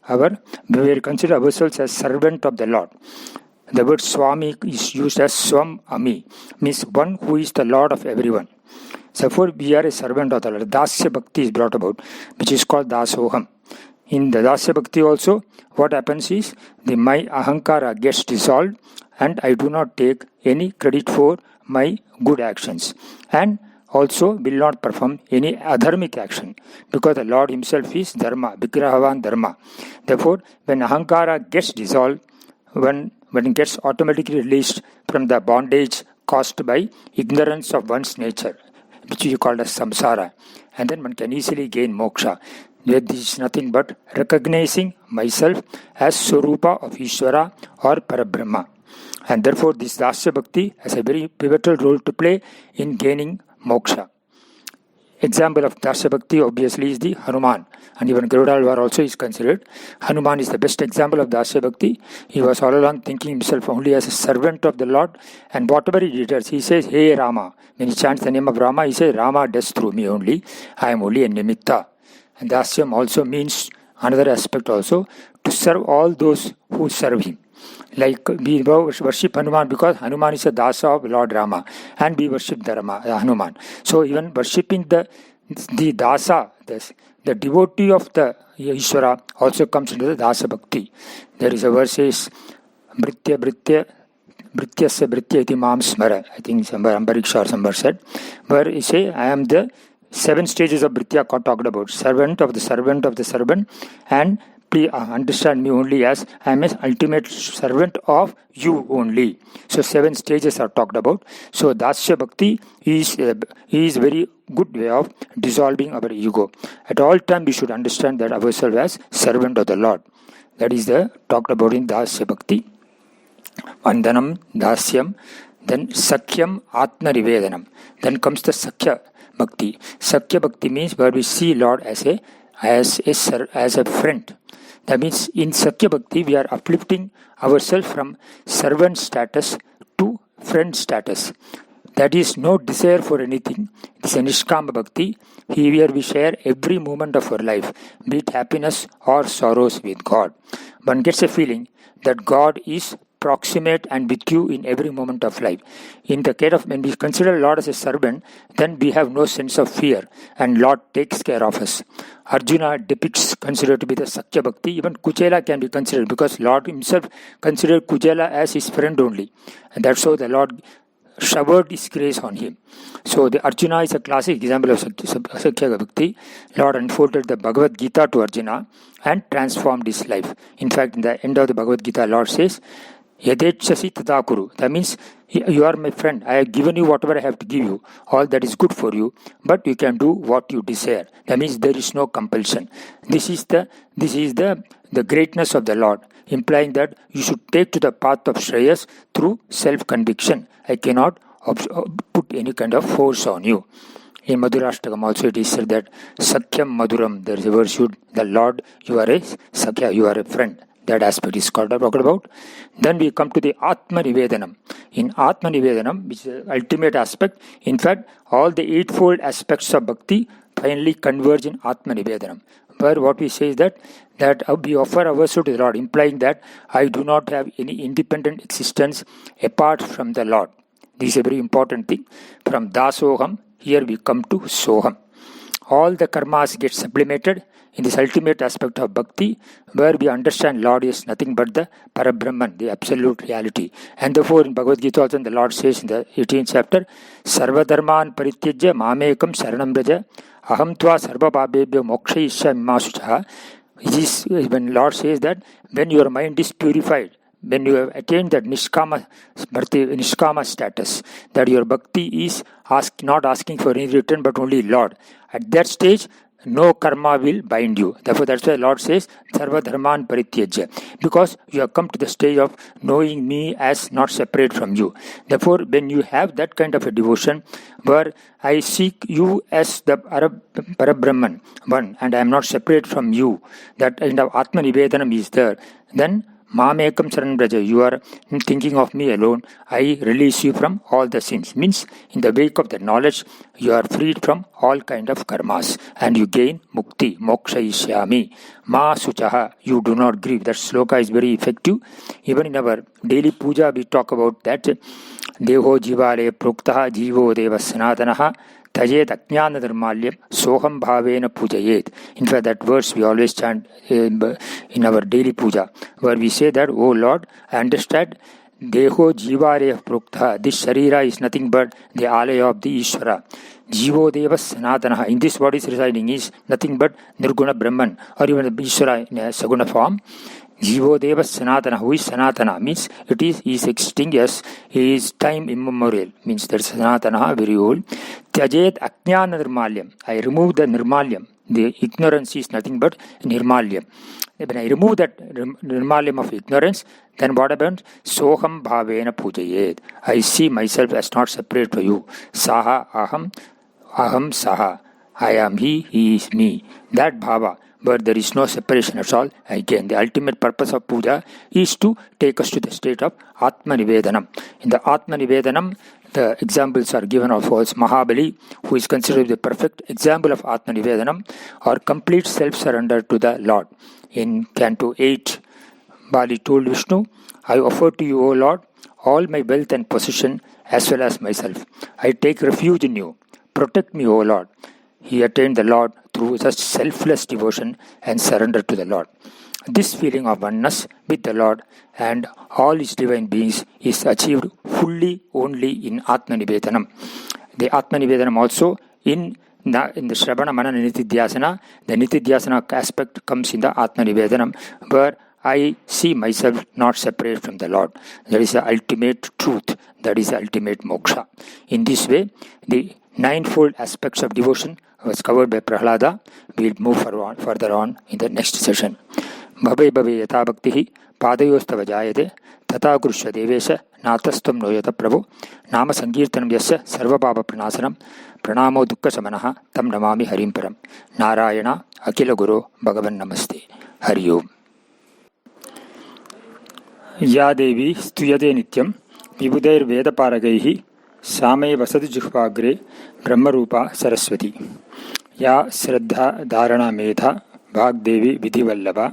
we consider ourselves as servant of the Lord. The word Swami is used as Swam Ami, means one who is the Lord of everyone. Therefore, we are a servant of the Lord. Dasya Bhakti is brought about, which is called Dasoham. in the Dasya Bhakti also, what happens is, my ahankara gets dissolved and I do not take any credit for my good actions. And also will not perform any adharmic action, because the Lord himself is dharma, vigrahavan dharma. Therefore, when ahankara gets dissolved, when it gets automatically released from the bondage caused by ignorance of one's nature, which we call as samsara, and then one can easily gain moksha. This is nothing but recognizing myself as Swarupa of Ishvara or Parabrahma. And therefore, this Dasya Bhakti has a very pivotal role to play in gaining moksha. Example of Dasya Bhakti obviously is the Hanuman, and even Garudalvar also is considered. Hanuman is the best example of Dasya Bhakti. He was all along thinking himself only as a servant of the Lord, and whatever he does, he says, Hey Rama. When he chants the name of Rama, he says, Rama does through me only. I am only a nimitta. And Dasyam also means another aspect also, to serve all those who serve him. Like we worship Hanuman because Hanuman is a Dasa of Lord Rama, and we worship Hanuman. So even worshipping the Dasa, the devotee of the Ishvara also comes into the Dasa Bhakti. There is a verse says, Brityasya Britya iti mam smara. I think Ambariksha or somebody said, where he say, I am the 7 stages of Britya talked about. Servant of the servant of the servant, and please understand me only as I am an ultimate servant of you only. So 7 stages are talked about. So Dasya Bhakti is very good way of dissolving our ego. At all times we should understand that ourselves as servant of the Lord. That is the talked about in Dasya Bhakti. Vandanam, Dasyam, then Sakyam, Atma Nivedanam. Then comes the Sakya Bhakti. Sakya Bhakti means where we see Lord as a friend. That means in Sakya Bhakti we are uplifting ourselves from servant status to friend status. That is no desire for anything. It is a Nishkama Bhakti. Here we share every moment of our life, be it happiness or sorrows, with God. One gets a feeling that God is proximate and with you in every moment of life. In the case of when we consider Lord as a servant, then we have no sense of fear, and Lord takes care of us. Arjuna depicts considered to be the Sakya Bhakti. Even Kuchela can be considered, because Lord himself considered Kuchela as his friend only, and that's how the Lord showered his grace on him. So the Arjuna is a classic example of Sakya Bhakti. Lord unfolded the Bhagavad Gita to Arjuna and transformed his life. In fact, in the end of the Bhagavad Gita, Lord says, Yadechasi tata kuru. That means, you are my friend. I have given you whatever I have to give you. All that is good for you. But you can do what you desire. That means there is no compulsion. This is the greatness of the Lord, implying that you should take to the path of Shreyas through self-conviction. I cannot put any kind of force on you. In Madhurashtakam also it is said that Sakyam Madhuram. There is a verse, the Lord, you are a Sakya, you are a friend. That aspect is talked about. Then we come to the Atma Nivedanam. In Atma Nivedanam, which is the ultimate aspect, in fact, all the 8-fold aspects of Bhakti finally converge in Atma Nivedanam. Where what we say is that we offer ourselves to the Lord, implying that I do not have any independent existence apart from the Lord. This is a very important thing. From Dasoham, here we come to Soham. All the karmas get sublimated in this ultimate aspect of Bhakti, where we understand Lord is nothing but the Parabrahman, the absolute reality. And therefore in Bhagavad Gita also the Lord says in the 18th chapter, Sarva Dharman Parityajya Mamekam Saranam Braja Aham Tva Sarva Babebhyo Mokshayisya Mimasuchaha. When Lord says that when your mind is purified, when you have attained that Nishkama status, that your Bhakti is not asking for any return but only Lord, at that stage no karma will bind you. Therefore that's why Lord says Sarva Dharman Parityajya, because you have come to the stage of knowing me as not separate from you. Therefore when you have that kind of a devotion where I seek you as the Parabrahman one, and I am not separate from you, that kind of Atma Nivedanam is there, then Mamekam Saranam Braja, you are thinking of me alone, I release you from all the sins. Means in the wake of the knowledge, you are freed from all kind of karmas and you gain mukti, moksha ishyami. Ma suchaha, you do not grieve. That sloka is very effective. Even in our daily puja, we talk about that. Deho jivale proktaha jivo deva sanatanaha Tajed Ajnana Nirmalyam Soham Bhavena Pujayet. In fact, that verse we always chant in our daily puja, where we say that, "O Lord, I understand Deho Jivare Prokta, this Sharira is nothing but the alaya of the Ishvara. Jivo Deva Sanatana, in this what is residing is nothing but Nirguna Brahman, or even the Ishvara in a Saguna form. Jivo Deva Sanatana, who is Sanatana, means it is existing, yes, he is time immemorial, means that Sanatana, very old. Tyajet Ajnana Nirmalyam, I remove the Nirmalyam, the ignorance is nothing but Nirmalyam. When I remove that Nirmalyam of ignorance, then what happens? Soham Bhavena Pujayet. I see myself as not separate from you. Saha Aham, Aham Saha. I am he is me. That Bhava, but there is no separation at all. Again, the ultimate purpose of puja is to take us to the state of Atma Nivedanam. In the Atma Nivedanam, the examples are given of us. Mahabali, who is considered the perfect example of Atma Nivedanam, or complete self-surrender to the Lord. In Canto 8, Bali told Vishnu, I offer to you, O Lord, all my wealth and possession as well as myself. I take refuge in you. Protect me, O Lord. He attained the Lord through such selfless devotion and surrender to the Lord. This feeling of oneness with the Lord and all his divine beings is achieved fully only in Atma Nivedanam. The Atma Nivedanam also in the Shravana Manana Nitidhyasana, the Nitidhyasana aspect comes in the Atma Nivedanam, where I see myself not separate from the Lord. That is the ultimate truth. That is the ultimate moksha. In this way, the ninefold aspects of devotion was covered by Prahlada. We will move further on in the next session. Bhave bhave yatha bhaktihi padayostava jayate tata kurushva devesha natastam noyata prabhu nama sankirtanam yasya sarva bhava pranasanam pranamo dukkha samanaha tam namami harim param. Narayana akila guru bhagavan namaste. Hari Om. Ya Devi stuyate nityam vibudair veda paragaihi सामय वसति जिह्वाग्रे ब्रह्मरूपा सरस्वती या श्रद्धा धारणा मेधा भाग्देवी विधिवल्लभा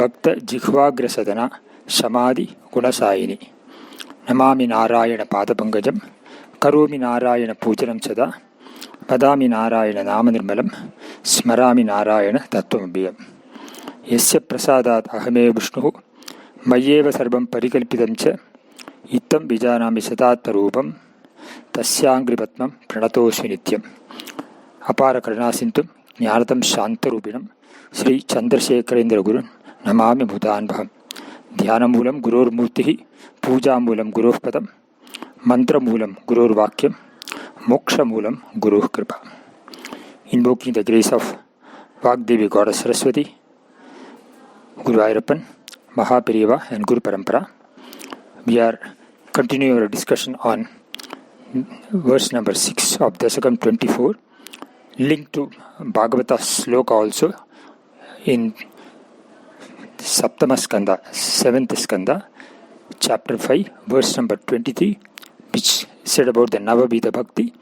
भक्त जिह्वाग्रसदना समाधि गुणसायिनी नमामि नारायण पादपङ्कजं करोमि नारायण पूजनं सदा वदामि नारायण नाम निर्मलं स्मरामि नारायण तत्त्वमव्ययम् यस्य प्रसादात् अहमेव विष्णुः मय्येव सर्वं परिकल्पितं च इत्थं विजानामि सदात्मरूपं तस्याङ्घ्रिपद्मं प्रणतोऽस्मि नित्यम्. अपार करुणासिन्धुं ज्ञानदं शान्तरूपिणं श्री चन्द्रशेखरेन्द्रगुरुं नमामि भूतान्भवम्. ध्यानमूलं गुरोर्मूर्तिः पूजामूलं गुरोः पदं मन्त्रमूलं गुरोर्वाक्यं मोक्षमूलं गुरोः कृपा. Invoking the grace of Vagdevi Goddess Saraswati, Guru Ayappan, Mahaperiva and Guru Parampara, we are continuing our discussion on verse number 6 of Dasakam 24, linked to Bhagavata sloka also in Saptama Skanda, 7th Skanda, chapter 5, verse number 23, which said about the Navavida Bhakti,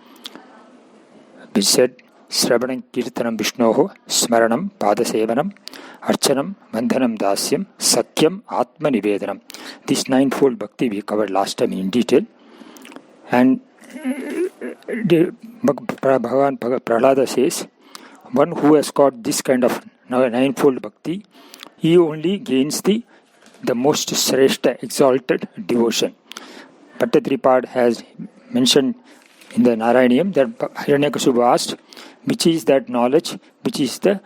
which said, Sravanam Kirtanam Vishnoho, Smaranam Padasevanam, Archanam Bandhanam Dasyam, Sakyam Atma Nivedanam. This ninefold bhakti we covered last time in detail. And Bhagavan Prahlada says, one who has got this kind of ninefold bhakti, he only gains the most shrestha, exalted devotion. Bhattatripad has mentioned in the Narayaneeyam that Hiranyakashipu asked, which is that knowledge, which is the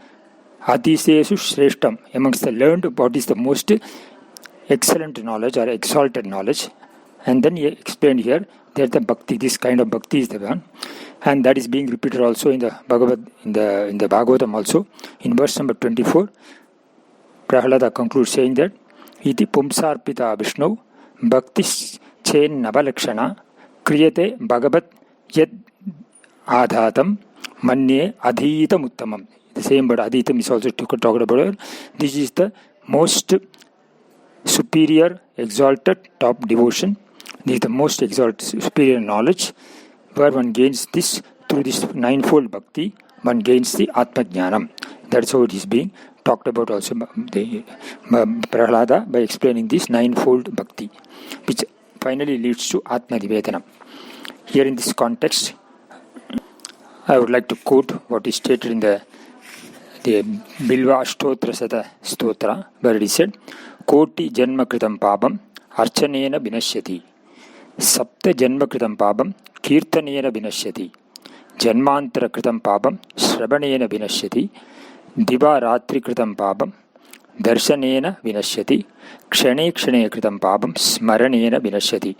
Adisesu Shreshtam, amongst the learned, what is the most excellent knowledge or exalted knowledge. And then he explained here that the bhakti, this kind of bhakti is the one, and that is being repeated also in the Bhagavatam also. In verse number 24, Prahlada concludes saying that Iti Pumsarpita Vishnu Bhakti Chen Navalakshana Kriyate Bhagavat Yad Adhatam Manye Adhitam Uttamam. The same word Adhitam is also talked about here. This is the most superior, exalted, top devotion. This is the most exalted, superior knowledge, where one gains this through this ninefold bhakti, one gains the Atma Jnanam. That's how it is being talked about also the Prahlada by explaining this ninefold bhakti, which finally leads to Atma Nivedanam. Here in this context, I would like to quote what is stated in the Bilva Ashtotra Sada Stotra, where it is said, Koti Janma Kritam Pabam Archanena Vinashyati, Sapta Janma Kritam Pabam Kirtanena Vinashyati, Janmantara Kritam Pabam Shrabanena Vinashyati, Diva Ratri Kritam Pabam Darshanena Vinashyati, Kshane Kshane Kritam Pabam Smaranena Vinashyati.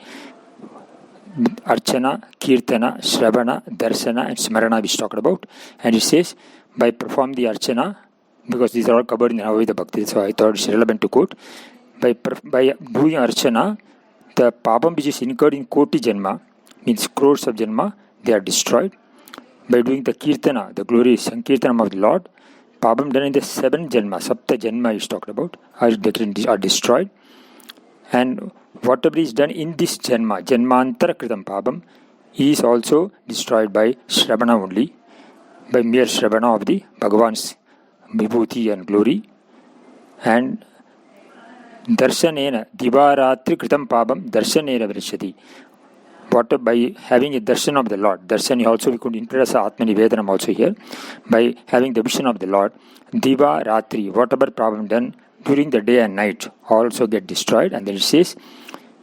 Archana, Kirtana, Shravana, Darsana and Smarana which talked about. And it says, by performing the Archana, because these are all covered in Narayaneeyam Bhakti, so I thought it's relevant to quote. By doing Archana, the Pabam which is incurred in Koti Janma, means crores of Janma, they are destroyed. By doing the Kirtana, the glorious Sankirtanam of the Lord, Pabam done in the 7 Janma, Sapta Janma is talked about, are destroyed. And whatever is done in this Janma, Janmantara Kritam Pabam, is also destroyed by Shravana only, by mere Shravana of the Bhagavan's Vibhuti and glory. And Darshanena, Divaratri Kritam Pabam, Darshanena Vinashyati. What by having a darshan of the Lord, darshan also we could interpret as Atmani Vedanam also here, by having the vision of the Lord, Diva Ratri, whatever problem done during the day and night also get destroyed. And then it says,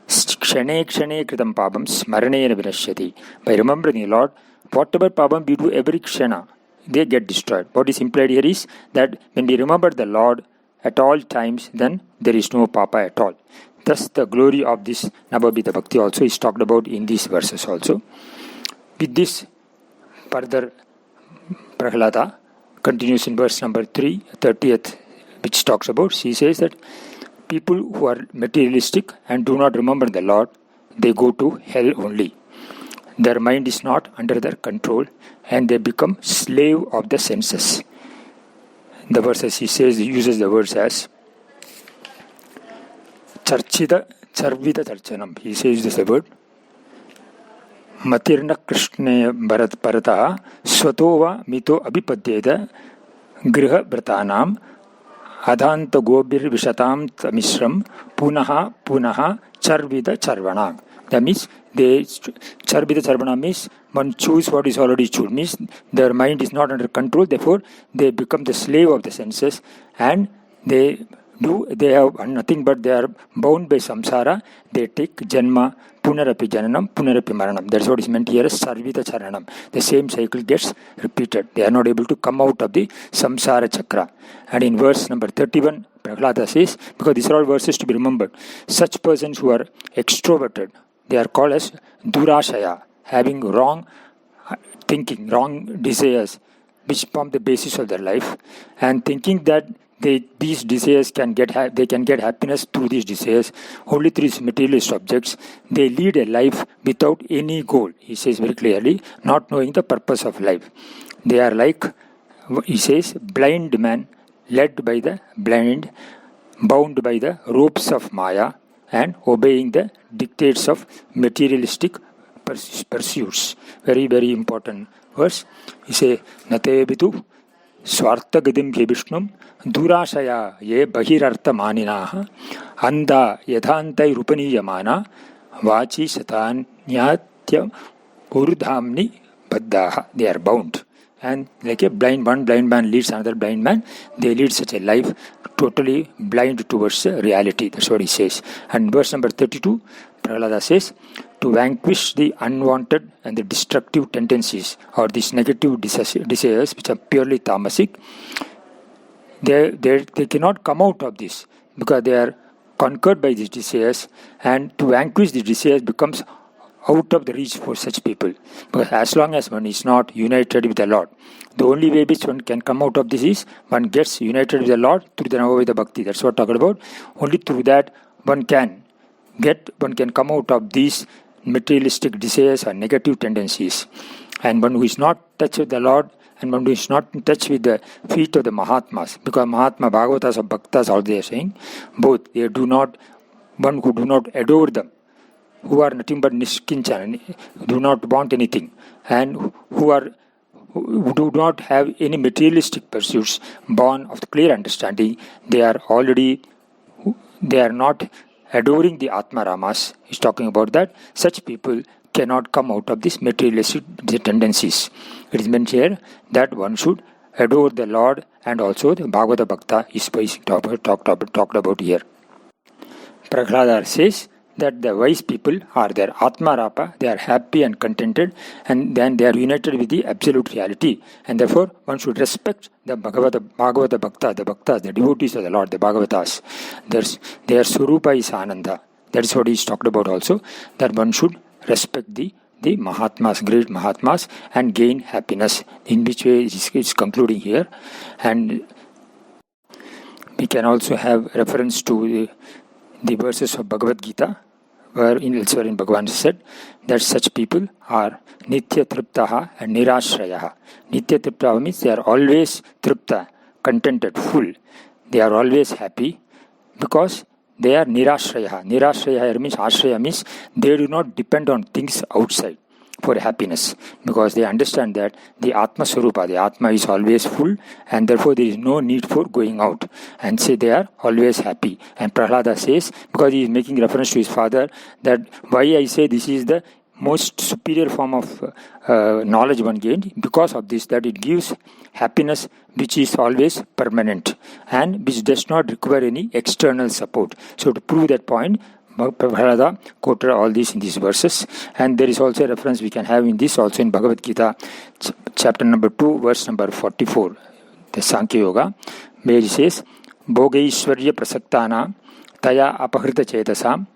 Kshane Kshane Kritam Pabam Smaranena Vinashyati. By remembering the Lord, whatever pabam we do every kshana, they get destroyed. What is implied here is that when we remember the Lord at all times, then there is no papa at all. Thus the glory of this Navabhita Bhakti also is talked about in these verses also. With this, further Prahlada continues in verse number 3, 30th, which talks about, she says that people who are materialistic and do not remember the Lord, they go to hell only. Their mind is not under their control and they become slave of the senses. The verses he says, uses the words as Charchida Charvita Charchanam. He says this word. Matirna Krishna Bharat Parata Swatova Mito Abhipadyeda Griha Vratanam Adhanta Gobir Vishatam Mishram Punaha Punaha Charvita Charvanam. That means Charvita Charvanam means one choose what is already choose. Means their mind is not under control, therefore they become the slave of the senses and they have nothing but they are bound by samsara. They take janma, punarapi jananam, punarapi maranam. That's what is meant here as sarvita charanam. The same cycle gets repeated. They are not able to come out of the samsara chakra. And in verse number 31, Prahlada says, because these are all verses to be remembered, such persons who are extroverted, they are called as durashaya, having wrong thinking, wrong desires, which form the basis of their life, and thinking that these desires they can get happiness through these desires, only through these materialist objects. They lead a life without any goal, he says very clearly, not knowing the purpose of life. They are like, he says, blind man, led by the blind, bound by the ropes of Maya, and obeying the dictates of materialistic pursuits. Very, very important verse. He says, Nate Bitu Swartha Gadim Vishnum Durashaya Ye Bahirartha Maninaha Anda Yadhantai Rupani Yamana Vachi Satanyatya Urdhamni Baddaha. They are bound. And like a blind man leads another blind man, they lead such a life totally blind towards reality. That's what he says. And verse number 32, Prahlada says, to vanquish the unwanted and the destructive tendencies or these negative desires which are purely tamasic, they cannot come out of this because they are conquered by these desires, and to vanquish the desires becomes out of the reach for such people. Because as long as one is not united with the Lord, the only way which one can come out of this is one gets united with the Lord through the Navaveda Bhakti. That's what I'm talking about. Only through that one can come out of these materialistic desires or negative tendencies. And one who is not touched with the Lord and one who is not in touch with the feet of the Mahatmas, because Mahatma, Bhagavatas or Bhaktas, all they are saying, both, they do not, one who do not adore them, who are nothing but nishkinchana, do not want anything, and who do not have any materialistic pursuits, born of the clear understanding, they are not adoring the Atma Ramas. He's talking about that. Such people cannot come out of these materialistic tendencies. It is meant here that one should adore the Lord, and also the Bhagavata Bhakta is talked about here. Prahlada says that the wise people are their Atma Rapa, they are happy and contented, and then they are united with the absolute reality. And therefore, one should respect the Bhagavata Bhakta, the Bhaktas, the devotees of the Lord, the Bhagavatas. Their Surupa is Ananda. That is what is talked about also, that one should respect the Mahatmas, great Mahatmas, and gain happiness. In which way it is concluding here. And we can also have reference to the verses of Bhagavad Gita, where elsewhere in Bhagavan said that such people are Nitya Triptaha and Nirashrayaha. Nitya Triptaha means they are always Tripta, contented, full. They are always happy because they are Nirashrayaha. Nirashrayaha means, Ashraya means they do not depend on things outside for happiness, because they understand that the Atma Swarupa, the Atma is always full, and therefore there is no need for going out, and say they are always happy. And Prahlada says, because he is making reference to his father, that why I say this is the most superior form of knowledge one gained, because of this, that it gives happiness which is always permanent and which does not require any external support. So to prove that point, Prahlada quoted all these in these verses, and there is also a reference we can have in this also in Bhagavad Gita, chapter number 2, verse number 44, the Sankhya Yoga, where he says, Bhogaishwarya prasaktana taya apahrita chetasam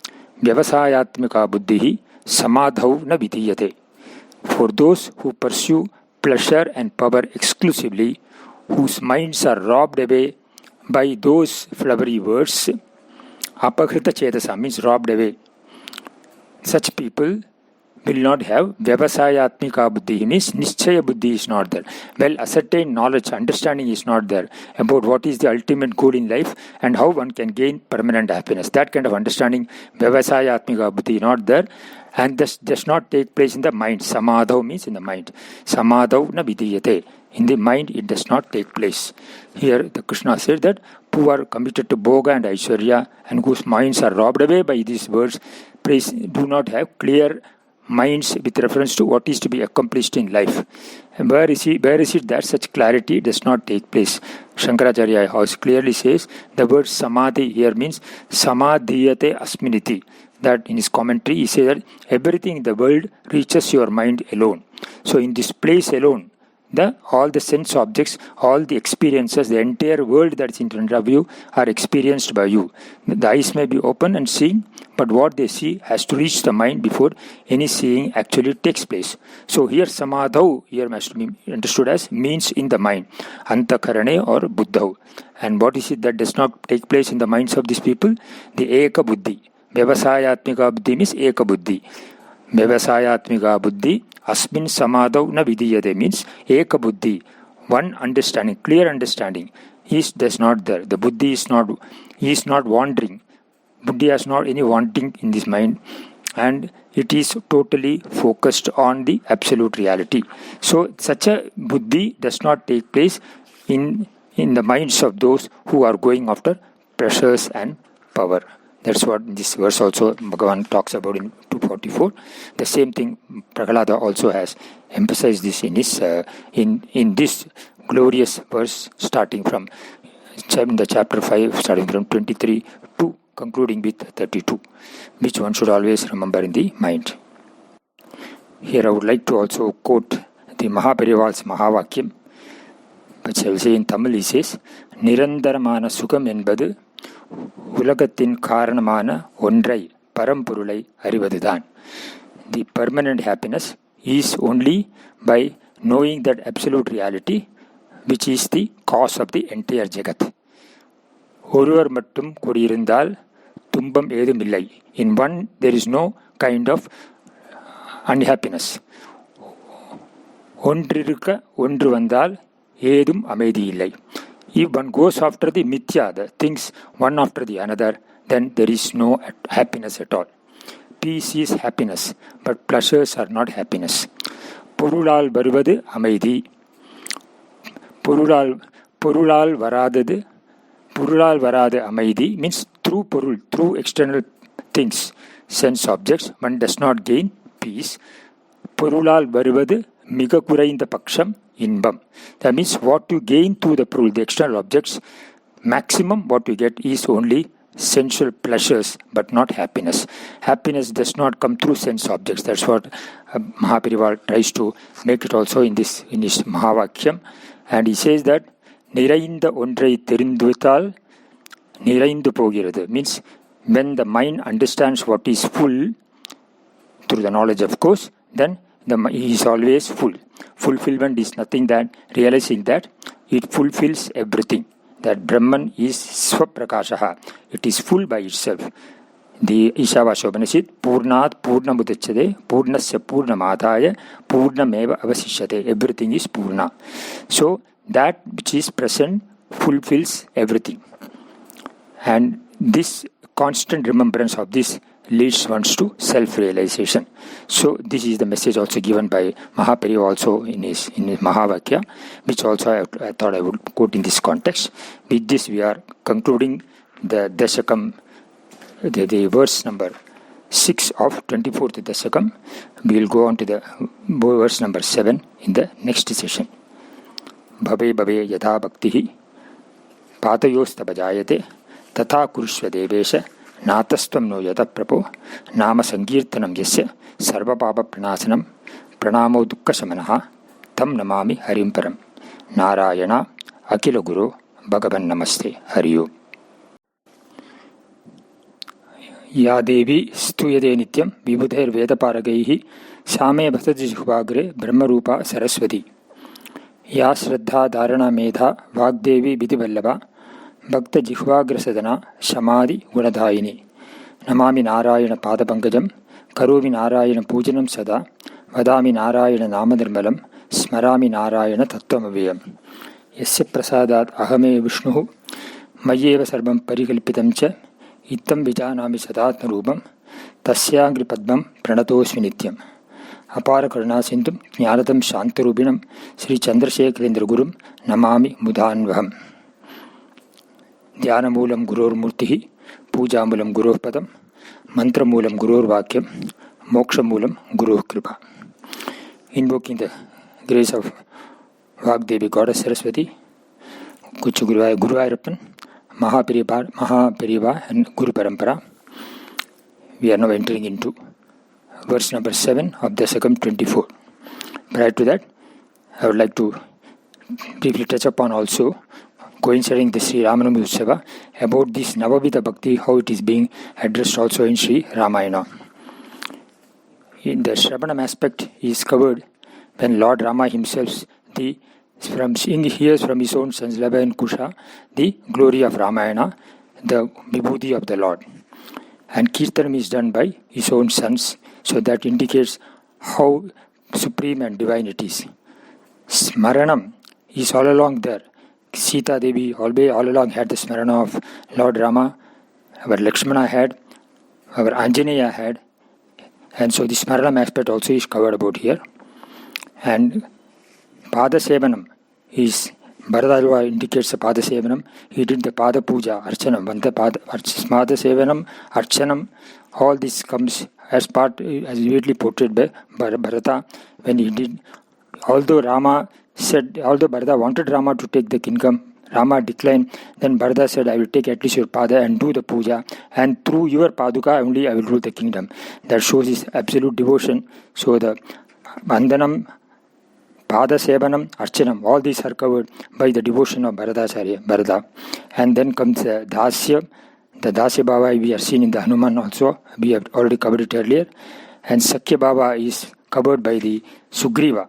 vyavasayatmika buddhihi samadhau na vidiyate. For those who pursue pleasure and power exclusively, whose minds are robbed away by those flowery words, apakrita chetasa means robbed away. Such people will not have vyavasayatmika buddhi, means nischaya buddhi is not there. Well, ascertained knowledge, understanding is not there about what is the ultimate good in life and how one can gain permanent happiness. That kind of understanding, vyavasayatmika buddhi, not there, and this does not take place in the mind. Samadhav means in the mind. Samadhav na vidiyate. In the mind, it does not take place. Here, the Krishna said that who are committed to Bhoga and Aishwarya and whose minds are robbed away by these words, do not have clear minds with reference to what is to be accomplished in life. And where is it that such clarity does not take place? Shankaracharya House clearly says the word samadhi here means samadhiyate asminiti. That in his commentary he says that everything in the world reaches your mind alone. So in this place alone, all the sense objects, all the experiences, the entire world that is in front of you are experienced by you. The eyes may be open and seeing, but what they see has to reach the mind before any seeing actually takes place. So here samadhau here must be understood as means in the mind, antakarane or buddhau. And what is it that does not take place in the minds of these people? The eka buddhi. Vyavasayatmika buddhi means eka buddhi. Vyavasayatmika buddhi asmin samadhav na vidiyate means eka buddhi. One understanding, clear understanding does not there. The buddhi is not wandering. Buddhi has not any wanting in this mind, and it is totally focused on the absolute reality. So such a buddhi does not take place in the minds of those who are going after pleasures and power. That's what this verse also Bhagavan talks about in 244. The same thing Prahlada also has emphasized this in his in this glorious verse starting from the chapter 5, starting from 23 to concluding with 32, which one should always remember in the mind. Here I would like to also quote the Mahaparival's Mahavakyam, which I will say in Tamil. He says, Nirandaramana Sukam என்பது உலகத்தின் காரணமான ஒன்றை பரம்பொருளை அறிவதுதான். The permanent happiness is only by knowing that absolute reality which is the cause of the entire jagat. ஒருவர் மட்டும் கூடியிருந்தால் துன்பம் ஏதும் இல்லை. In one there is no kind of unhappiness. ஒன்றிருக்க ஒன்று வந்தால் ஏதும் அமைதி இல்லை. If one goes after the mithya, the things one after the another, then there is no happiness at all. Peace is happiness, but pleasures are not happiness. பொருளால் வருவது அமைதி. பொருளால் வராத அமைதி means through external things, sense objects, one does not gain peace. Porulal varuvad miga kurainda paksham inbam. That means what you gain through the porul, the external objects, maximum what you get is only sensual pleasures, but not happiness. Happiness does not come through sense objects. That's what Mahaparival tries to make it also in his Mahavakyam. And he says that Nirainda ondrai therindvital Niraindu pogirathu. Means when the mind understands what is full, through the knowledge of course, then he is always full. Fulfillment is nothing that realizing that it fulfills everything. That Brahman is Swaprakashaha. It is full by itself. The Ishavashopanishad, Purnat Purnamudachade, Purnasya Purnamadaya, Purnameva Avasishyate. Everything is Purna. So that which is present fulfills everything. And this constant remembrance of this leads one to self-realization. So this is the message also given by Mahapariva also in his Mahavakya, which also I thought I would quote in this context. With this we are concluding the Dasakam, the verse number 6 of 24th Dasakam. We will go on to the verse number 7 in the next session. Bhave bhave yatha bhaktihi patayostabhajayate tatha kurushva devesha Natastvam no yata prapo nama sankirtanam yasya sarva papa pranasanam pranamo dukkha samanaha tam namami harim param. Narayana akila guru bhagavan namaste hariyo. Ya devi stuyade nityam vibhudhair vedaparagaihi same bhasati jihvagre brahmarupa saraswati. Ya shraddha dharana medha vagdevi vidivallabha Bhakta Jihvagra Sadhana Samadhi Gunadhayini. Namami Narayana Padapangajam Karumi Narayana Pujanam Sada Vadami Narayana Namadharmalam Smarami Narayana Tattvam Yasya Prasadat Ahame Vishnuhu Mayeva Sarvam Parikalpitam Cha Ittam Vijanami Sadatma Rupam Tasyangri Padmam Pranatosmi Nityam. Apara Karuna Sindhum Jnanatam Shantarubinam Sri Chandrasekharendra Gurum Namami Mudhanvaham. Dhyanamoolam Gurur Murtihi, Poojamulam Gurur Padam, Mantramulam Gurur Vakyam, Mokshamoolam Gurur Kripa. Invoking the grace of Vagdevi Goddess Saraswati, Kuchu Guru Ayappan, Mahapariva and Guru Parampara. We are now entering into verse number 7 of Dasakam 24. Prior to that, I would like to briefly touch upon also coinciding the Sri Ramanam Utsava about this Navavida Bhakti, how it is being addressed also in Sri Ramayana. In the Shravanam aspect is covered when Lord Rama himself hears from his own sons Lava and Kusha the glory of Ramayana, the Vibhuti of the Lord. And Kirtanam is done by his own sons, so that indicates how supreme and divine it is. Smaranam is all along there. Sita Devi all along had the smarana of Lord Rama, our Lakshmana had, our Anjaneya had, and so the smarana aspect also is covered about here. And Pada Sevanam is, Bharadalva indicates the Pada Sevanam. He did the Pada Puja, Archanam, Pada Sevanam, Archanam, all this comes as part, as vividly portrayed by Bharata when he did, although Bharata wanted Rama to take the kingdom, Rama declined. Then Bharata said, I will take at least your pada and do the puja, and through your paduka only I will rule the kingdom. That shows his absolute devotion. So the Vandanam, Pada Sevanam, Archanam, all these are covered by the devotion of Bharata. And then comes the Dasya. The Dasya Bhava we are seen in the Hanuman also. We have already covered it earlier. And Sakya Bhava is covered by the Sugriva.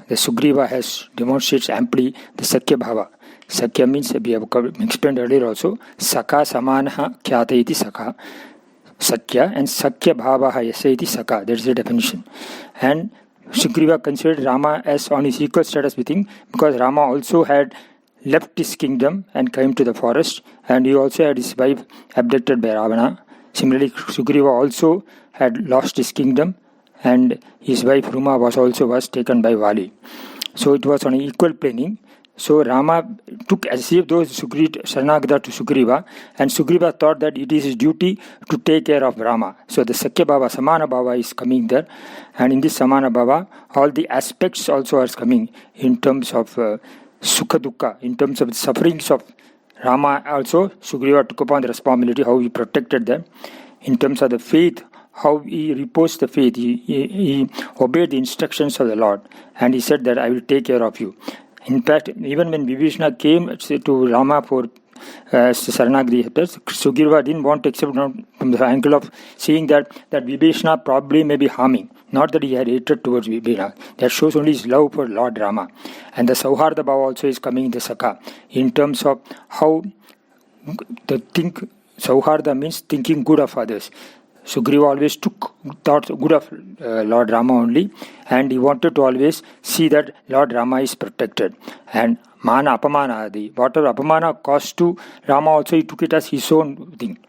The Sugriva demonstrates amply the Sakya Bhava. Sakya means, we have explained earlier also, Saka Samanaha Khyata iti Saka. Sakya and Sakya Bhavaha Yasa iti Saka. That is the definition. And Sugriva considered Rama as on his equal status with him, because Rama also had left his kingdom and came to the forest, and he also had his wife abducted by Ravana. Similarly, Sugriva also had lost his kingdom, and his wife Ruma was taken by Vali. So it was on an equal planing. So Rama took as if those Sharanagata to Sugriva, and Sugriva thought that it is his duty to take care of Rama. So the Sakya Bhava, Samana Bhava is coming there, and in this Samana Bhava, all the aspects also are coming in terms of Sukha Dukkha, in terms of the sufferings of Rama. Also, Sugriva took upon the responsibility, how he protected them. In terms of the faith, how he reposed the faith, he obeyed the instructions of the Lord, and he said that I will take care of you. In fact, even when Vibhishana came to Rama for Saranagri, Sugriva didn't want to accept from the angle of seeing that Vibhishana probably may be harming. Not that he had hatred towards Vibhishana. That shows only his love for Lord Rama. And the Sauharda Bhava also is coming in the Sakha, in terms of how the think. Sauharda means thinking good of others. Sugriva always thought good of Lord Rama only, and he wanted to always see that Lord Rama is protected. And Mana Apamana Adi, whatever Apamana caused to Rama, also he took it as his own thing.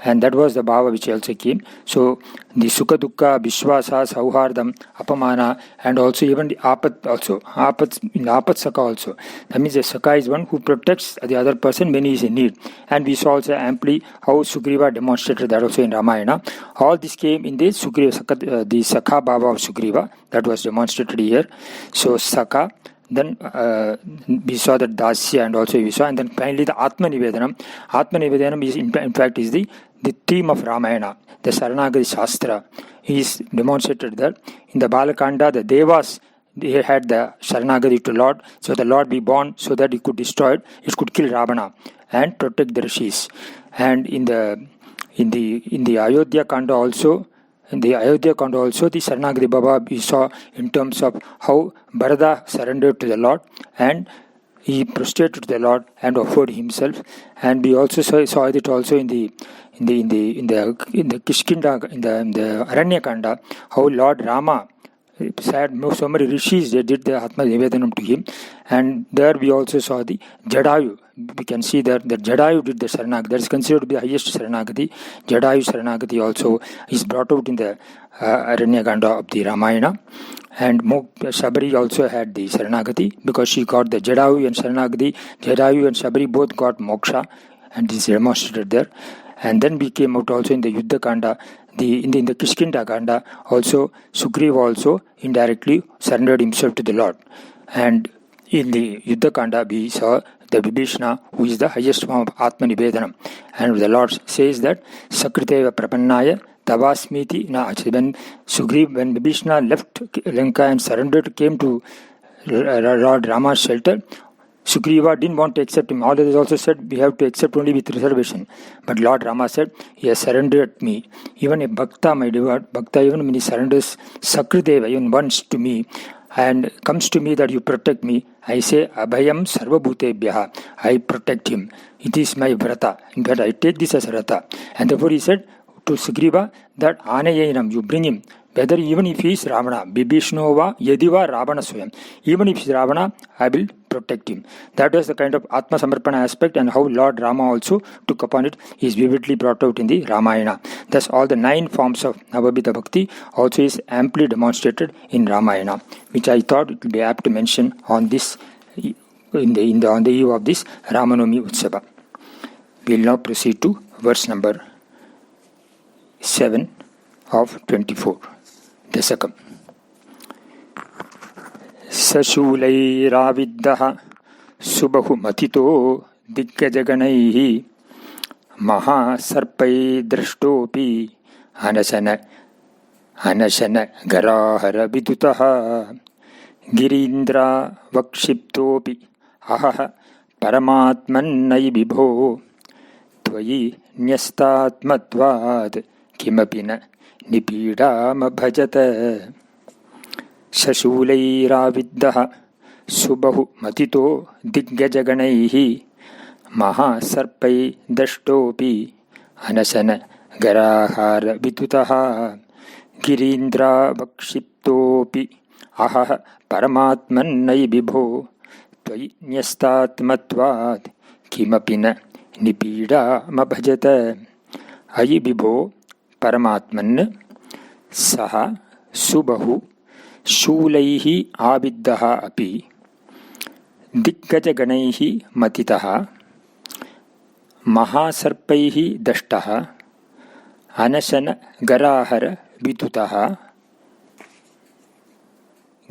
And that was the Bhava which also came. So the Sukha Dukkha, Vishwasa, Sauhardam, Apamana, and also even the Apat also. In Apat Sakha also. That means the Sakha is one who protects the other person when he is in need. And we saw also amply how Sugriva demonstrated that also in Ramayana. All this came in the Sugriva, the Sakha Bhava of Sugriva. That was demonstrated here. So Sakha. Then we saw that Dasya, and also we saw, and then finally the Atma Nivedanam. Atma Nivedanam is in fact is the theme of Ramayana. The Saranagati Shastra is demonstrated there. In the Balakanda, the Devas, they had the Saranagati to Lord, so the Lord be born so that he could destroy it, it could kill Ravana and protect the rishis. And in the Ayodhya Kanda also, the Saranagati Baba we saw in terms of how Bharata surrendered to the Lord and he prostrated to the Lord and offered himself. And we also saw it also in the Kishkinda, in the Aranya Kanda, how Lord Rama had so many rishis, they did the Atma Nivedanam to him. And there we also saw the Jadayu. We can see that Jadayu did the Saranagati. That is considered to be the highest Saranagati. Jadayu Saranagati also is brought out in the Aranyakanda of the Ramayana. And Sabari also had the Saranagati because she got the Jadayu and Saranagati. Jadayu and Sabari both got moksha, and this is demonstrated there. And then we came out also in the Yuddha Kanda, in the Kishkinda Kanda, also Sugriva also indirectly surrendered himself to the Lord. And in the Yuddha Kanda we saw the Vibhishana, who is the highest form of Atma Nivedanam. And the Lord says that Sakriteva Prapannaya Tavasmiti na. When Vibhishana left Lanka and surrendered, came to Lord Rama's shelter, Sugriva didn't want to accept him. All others also said, we have to accept only with reservation. But Lord Rama said, he has surrendered me. Even a Bhakta, my devout Bhakta, even when he surrenders Sakrideva, even once to me, and comes to me that you protect me, I say, Abhayam Sarvabhutebhyaha, I protect him. It is my vrata. In fact, I take this as vrata. And therefore he said to Sugriva that Anayainam, you bring him. Whether even if he is Ravana, Bibhishnova, Yediva, Ravana Swayam. Even if he is Ravana, I will protect him. That was the kind of Atma Samarpana aspect, and how Lord Rama also took upon it is vividly brought out in the Ramayana. Thus all the 9 forms of Navabhita Bhakti also is amply demonstrated in Ramayana, which I thought it would be apt to mention on this on the eve of this Ramanomi Utsava. We will now proceed to verse number 7 of 24. Dasakam. Sashulairaviddaha subahu matito diggajaganaihi mahasarpai drashtopi anasana garahara vidutaha girindra vakshiptopi ahaha paramatmannai vibho tvayi nyastatmatvad kimapina Nipidama bhajata Sashulairaviddaha Subahu matito diggajaganaihi mahasarpai dashtopi anasana garahara vidutaha girindra vakshiptopi ahaha paramatmannai vibho tvayi nyastatmatvad kimapina nipidama bhajata. Ayi vibho Paramatman Saha Subahu Shulaihi Aviddaha Api. दिग्गजगणैः मतितः महासर्पैः दष्टः अनशनगराहर विदुतः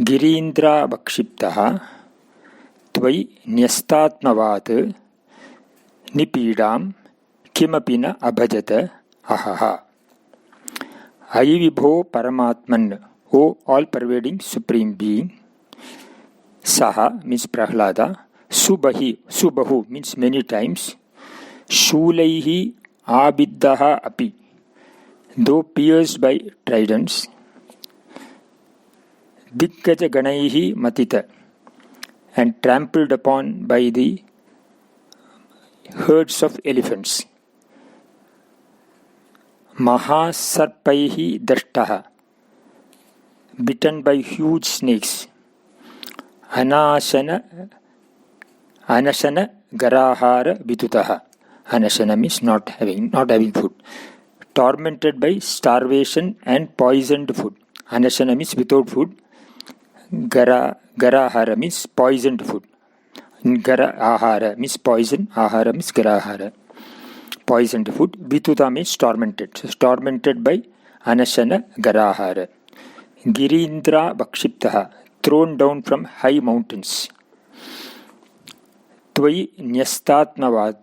गिरीन्द्रावक्षिप्तः त्वयि न्यस्तात्मवात् निपीडां किमपि न अभजत अहः. अयि विभो परमात्मन्, O all-pervading Supreme Being. Saha means Prahlada. Subahu means many times. Shulaihi abiddaha api, though pierced by tridents. Diggaja ganaihi matita, and trampled upon by the herds of elephants. Mahasarpaihi dashtaha, bitten by huge snakes. Anashana garahara vidutaha. Anashana means not having food. Tormented by starvation and poisoned food. Anashana means without food. Garahara means poisoned food. Ahara means poison. Ahara means garahara. Poisoned food. Vituta means tormented. So tormented by anashana garahara. Girindra vakshiptaha, thrown down from high mountains. Tvayi nyastatmatvad,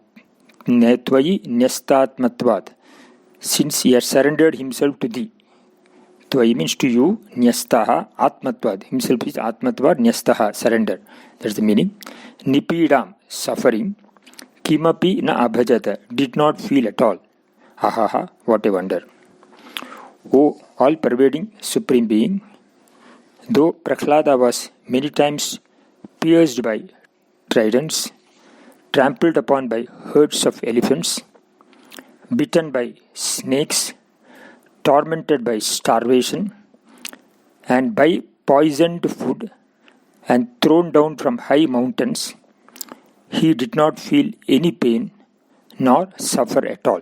since he has surrendered himself to thee. Tvayi means to you, nyastaha atmatvad, himself is atmatvad, nyastaha, surrender. That's the meaning. Nipidam, suffering. Kimapi na abhajata, did not feel at all. Ahaha, what a wonder. O all-pervading Supreme Being, though Prahlada was many times pierced by tridents, trampled upon by herds of elephants, bitten by snakes, tormented by starvation, and by poisoned food, and thrown down from high mountains, he did not feel any pain nor suffer at all,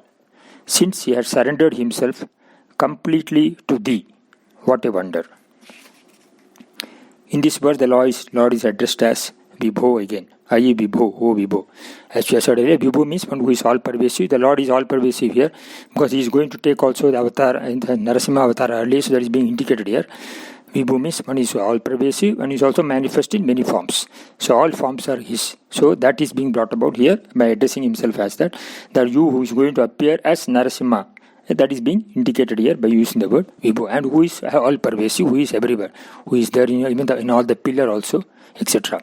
since he had surrendered himself completely to thee. What a wonder. In this verse, the Lord is addressed as Vibho again. Ayi Vibho, O Vibho. As we said earlier, Vibho means one who is all-pervasive. The Lord is all-pervasive here because he is going to take also the avatar, in the Narasimha avatar earlier, so that is being indicated here. Vibho means one is all-pervasive and is also manifest in many forms. So all forms are his. So that is being brought about here by addressing himself as that you who is going to appear as Narasimha. That is being indicated here by using the word Vibho, and who is all-pervasive, who is everywhere, who is there in all the pillar also, etc.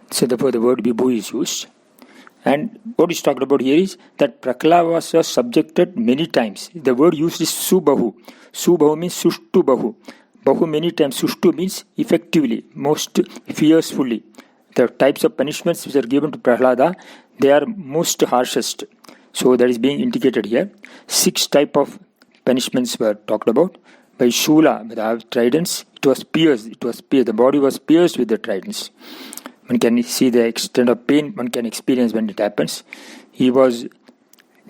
So therefore the word Vibho is used. And what is talked about here is that Prahlada was subjected many times. The word used is Subahu. Subahu means Sushtu Bahu. Bahu many times. Sushtu means effectively, most fiercely. The types of punishments which are given to Prahlada, they are most harshest. So that is being indicated here. 6 types of punishments were talked about. By Shula, with the tridents, it was pierced. The body was pierced with the tridents. One can see the extent of pain one can experience when it happens. He was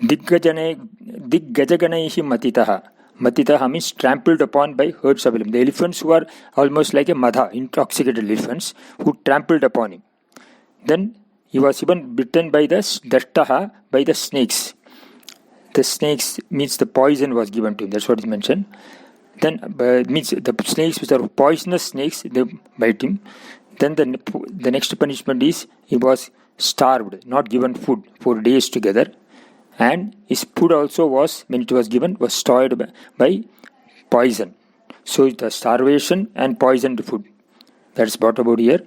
Diggajaganaihi matitaha. Matitaha means trampled upon by herds of elephants. The elephants who are almost like a madha, intoxicated elephants, who trampled upon him. Then he was even bitten by the dashtaha, by the snakes. The snakes means the poison was given to him. That's what is mentioned. Then means the snakes which are poisonous snakes, they bite him. Then the next punishment is he was starved, not given food for days together. And his food also was, when it was given, was stored by poison. So the starvation and poisoned food. That's brought about here.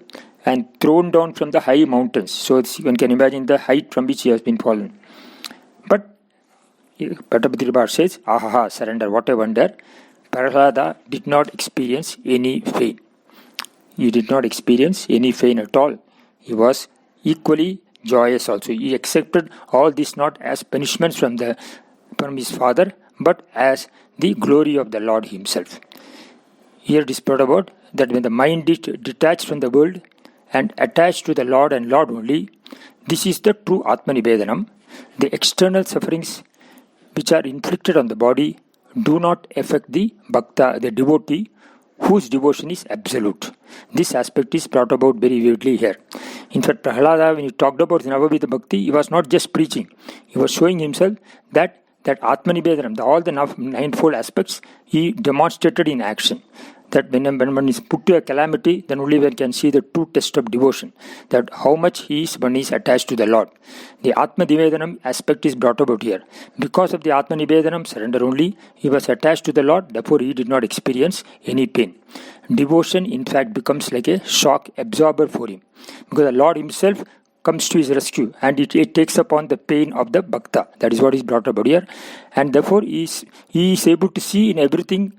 And thrown down from the high mountains. So one can imagine the height from which he has been fallen. But Pattabhadri Bhatt says, Ahaha, surrender, what a wonder. Prahlada did not experience any pain. He did not experience any pain at all. He was equally joyous also. He accepted all this not as punishments from his father, but as the glory of the Lord himself. Here it is brought about that when the mind is detached from the world and attached to the Lord and Lord only, this is the true Atmanivedanam. The external sufferings which are inflicted on the body do not affect the bhakta, the devotee, whose devotion is absolute. This aspect is brought about very vividly here. In fact, Prahlada, when he talked about Navavida Bhakti, he was not just preaching. He was showing himself that Atmanibedanam, all the ninefold aspects, he demonstrated in action. That when one is put to a calamity, then only one can see the true test of devotion, that how much one is attached to the Lord. The Atma Nivedanam aspect is brought about here. Because of the Atma Nivedanam, surrender only, he was attached to the Lord, therefore he did not experience any pain. Devotion, in fact, becomes like a shock absorber for him, because the Lord himself comes to his rescue, and it takes upon the pain of the Bhakta. That is what is brought about here. And therefore he is able to see in everything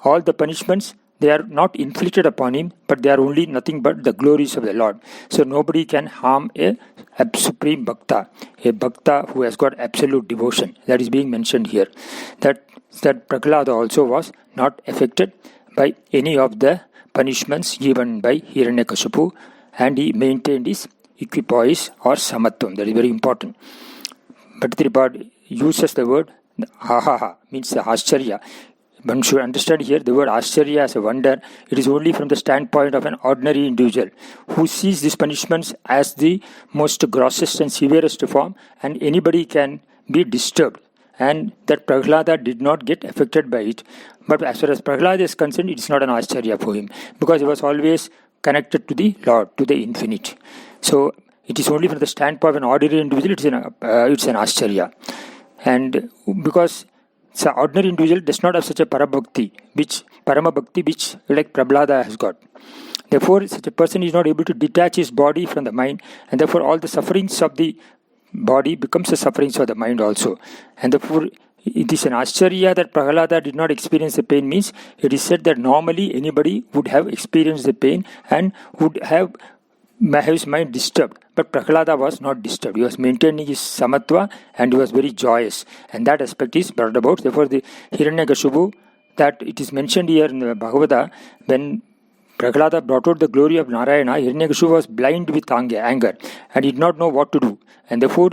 all the punishments. They are not inflicted upon him, but they are only nothing but the glories of the Lord. So nobody can harm a supreme Bhakta, a Bhakta who has got absolute devotion. That is being mentioned here. That Prahlada also was not affected by any of the punishments given by Hiranyakashipu, and he maintained his equipoise or samatvam. That is very important. But Tripad uses the word ahaha, means the ascharya. One should understand here the word ascharya as a wonder. It is only from the standpoint of an ordinary individual who sees these punishments as the most grossest and severest form, and anybody can be disturbed. And that Prahlada did not get affected by it. But as far as Prahlada is concerned, it is not an ascharya for him, because he was always connected to the Lord, to the infinite. So it is only from the standpoint of an ordinary individual, it's an ascharya. And because the ordinary individual does not have such a parama bhakti which like Prahlada has got. Therefore, such a person is not able to detach his body from the mind, and therefore all the sufferings of the body becomes the sufferings of the mind also. And therefore, it is an ascharya that Prahlada did not experience the pain. Means it is said that normally anybody would have experienced the pain and would have his mind disturbed, but Prahlada was not disturbed. He was maintaining his samatva, and he was very joyous, and that aspect is brought about. Therefore, the Hiranyakashipu, that it is mentioned here in the Bhagavata, when Prahlada brought out the glory of Narayana, Hiranyakashipu was blind with anger and did not know what to do, and therefore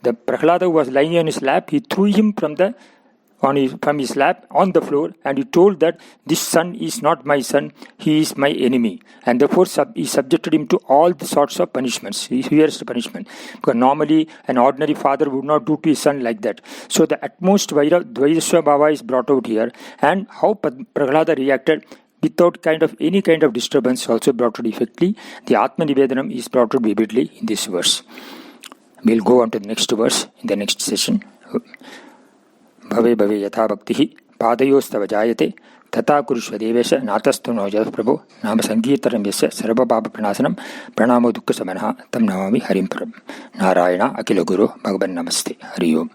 the Prahlada who was lying on his lap, he threw him from his lap on the floor, and he told that this son is not my son, he is my enemy, and therefore he subjected him to all the sorts of punishments, severest punishment, because normally an ordinary father would not do to his son like that. So the utmost Dvaisva Bhava is brought out here, and how Prahlada reacted without any kind of disturbance also brought out effectively. The Atma Nivedanam is brought out vividly in this verse. We'll go on to the next verse in the next session. भवे भवे यथा भक्ति पादयोस्तव जायते तथा कुरुष्व Devesh नातस्तु no जः प्रभो नाम संकीर्तनं यस्य सर्वपापप्रणाशनं प्रणामो दुःखशमनः तं नमामि हरिं परं नारायण अखिल गुरु भगवन् नमस्ते हरि ओम्.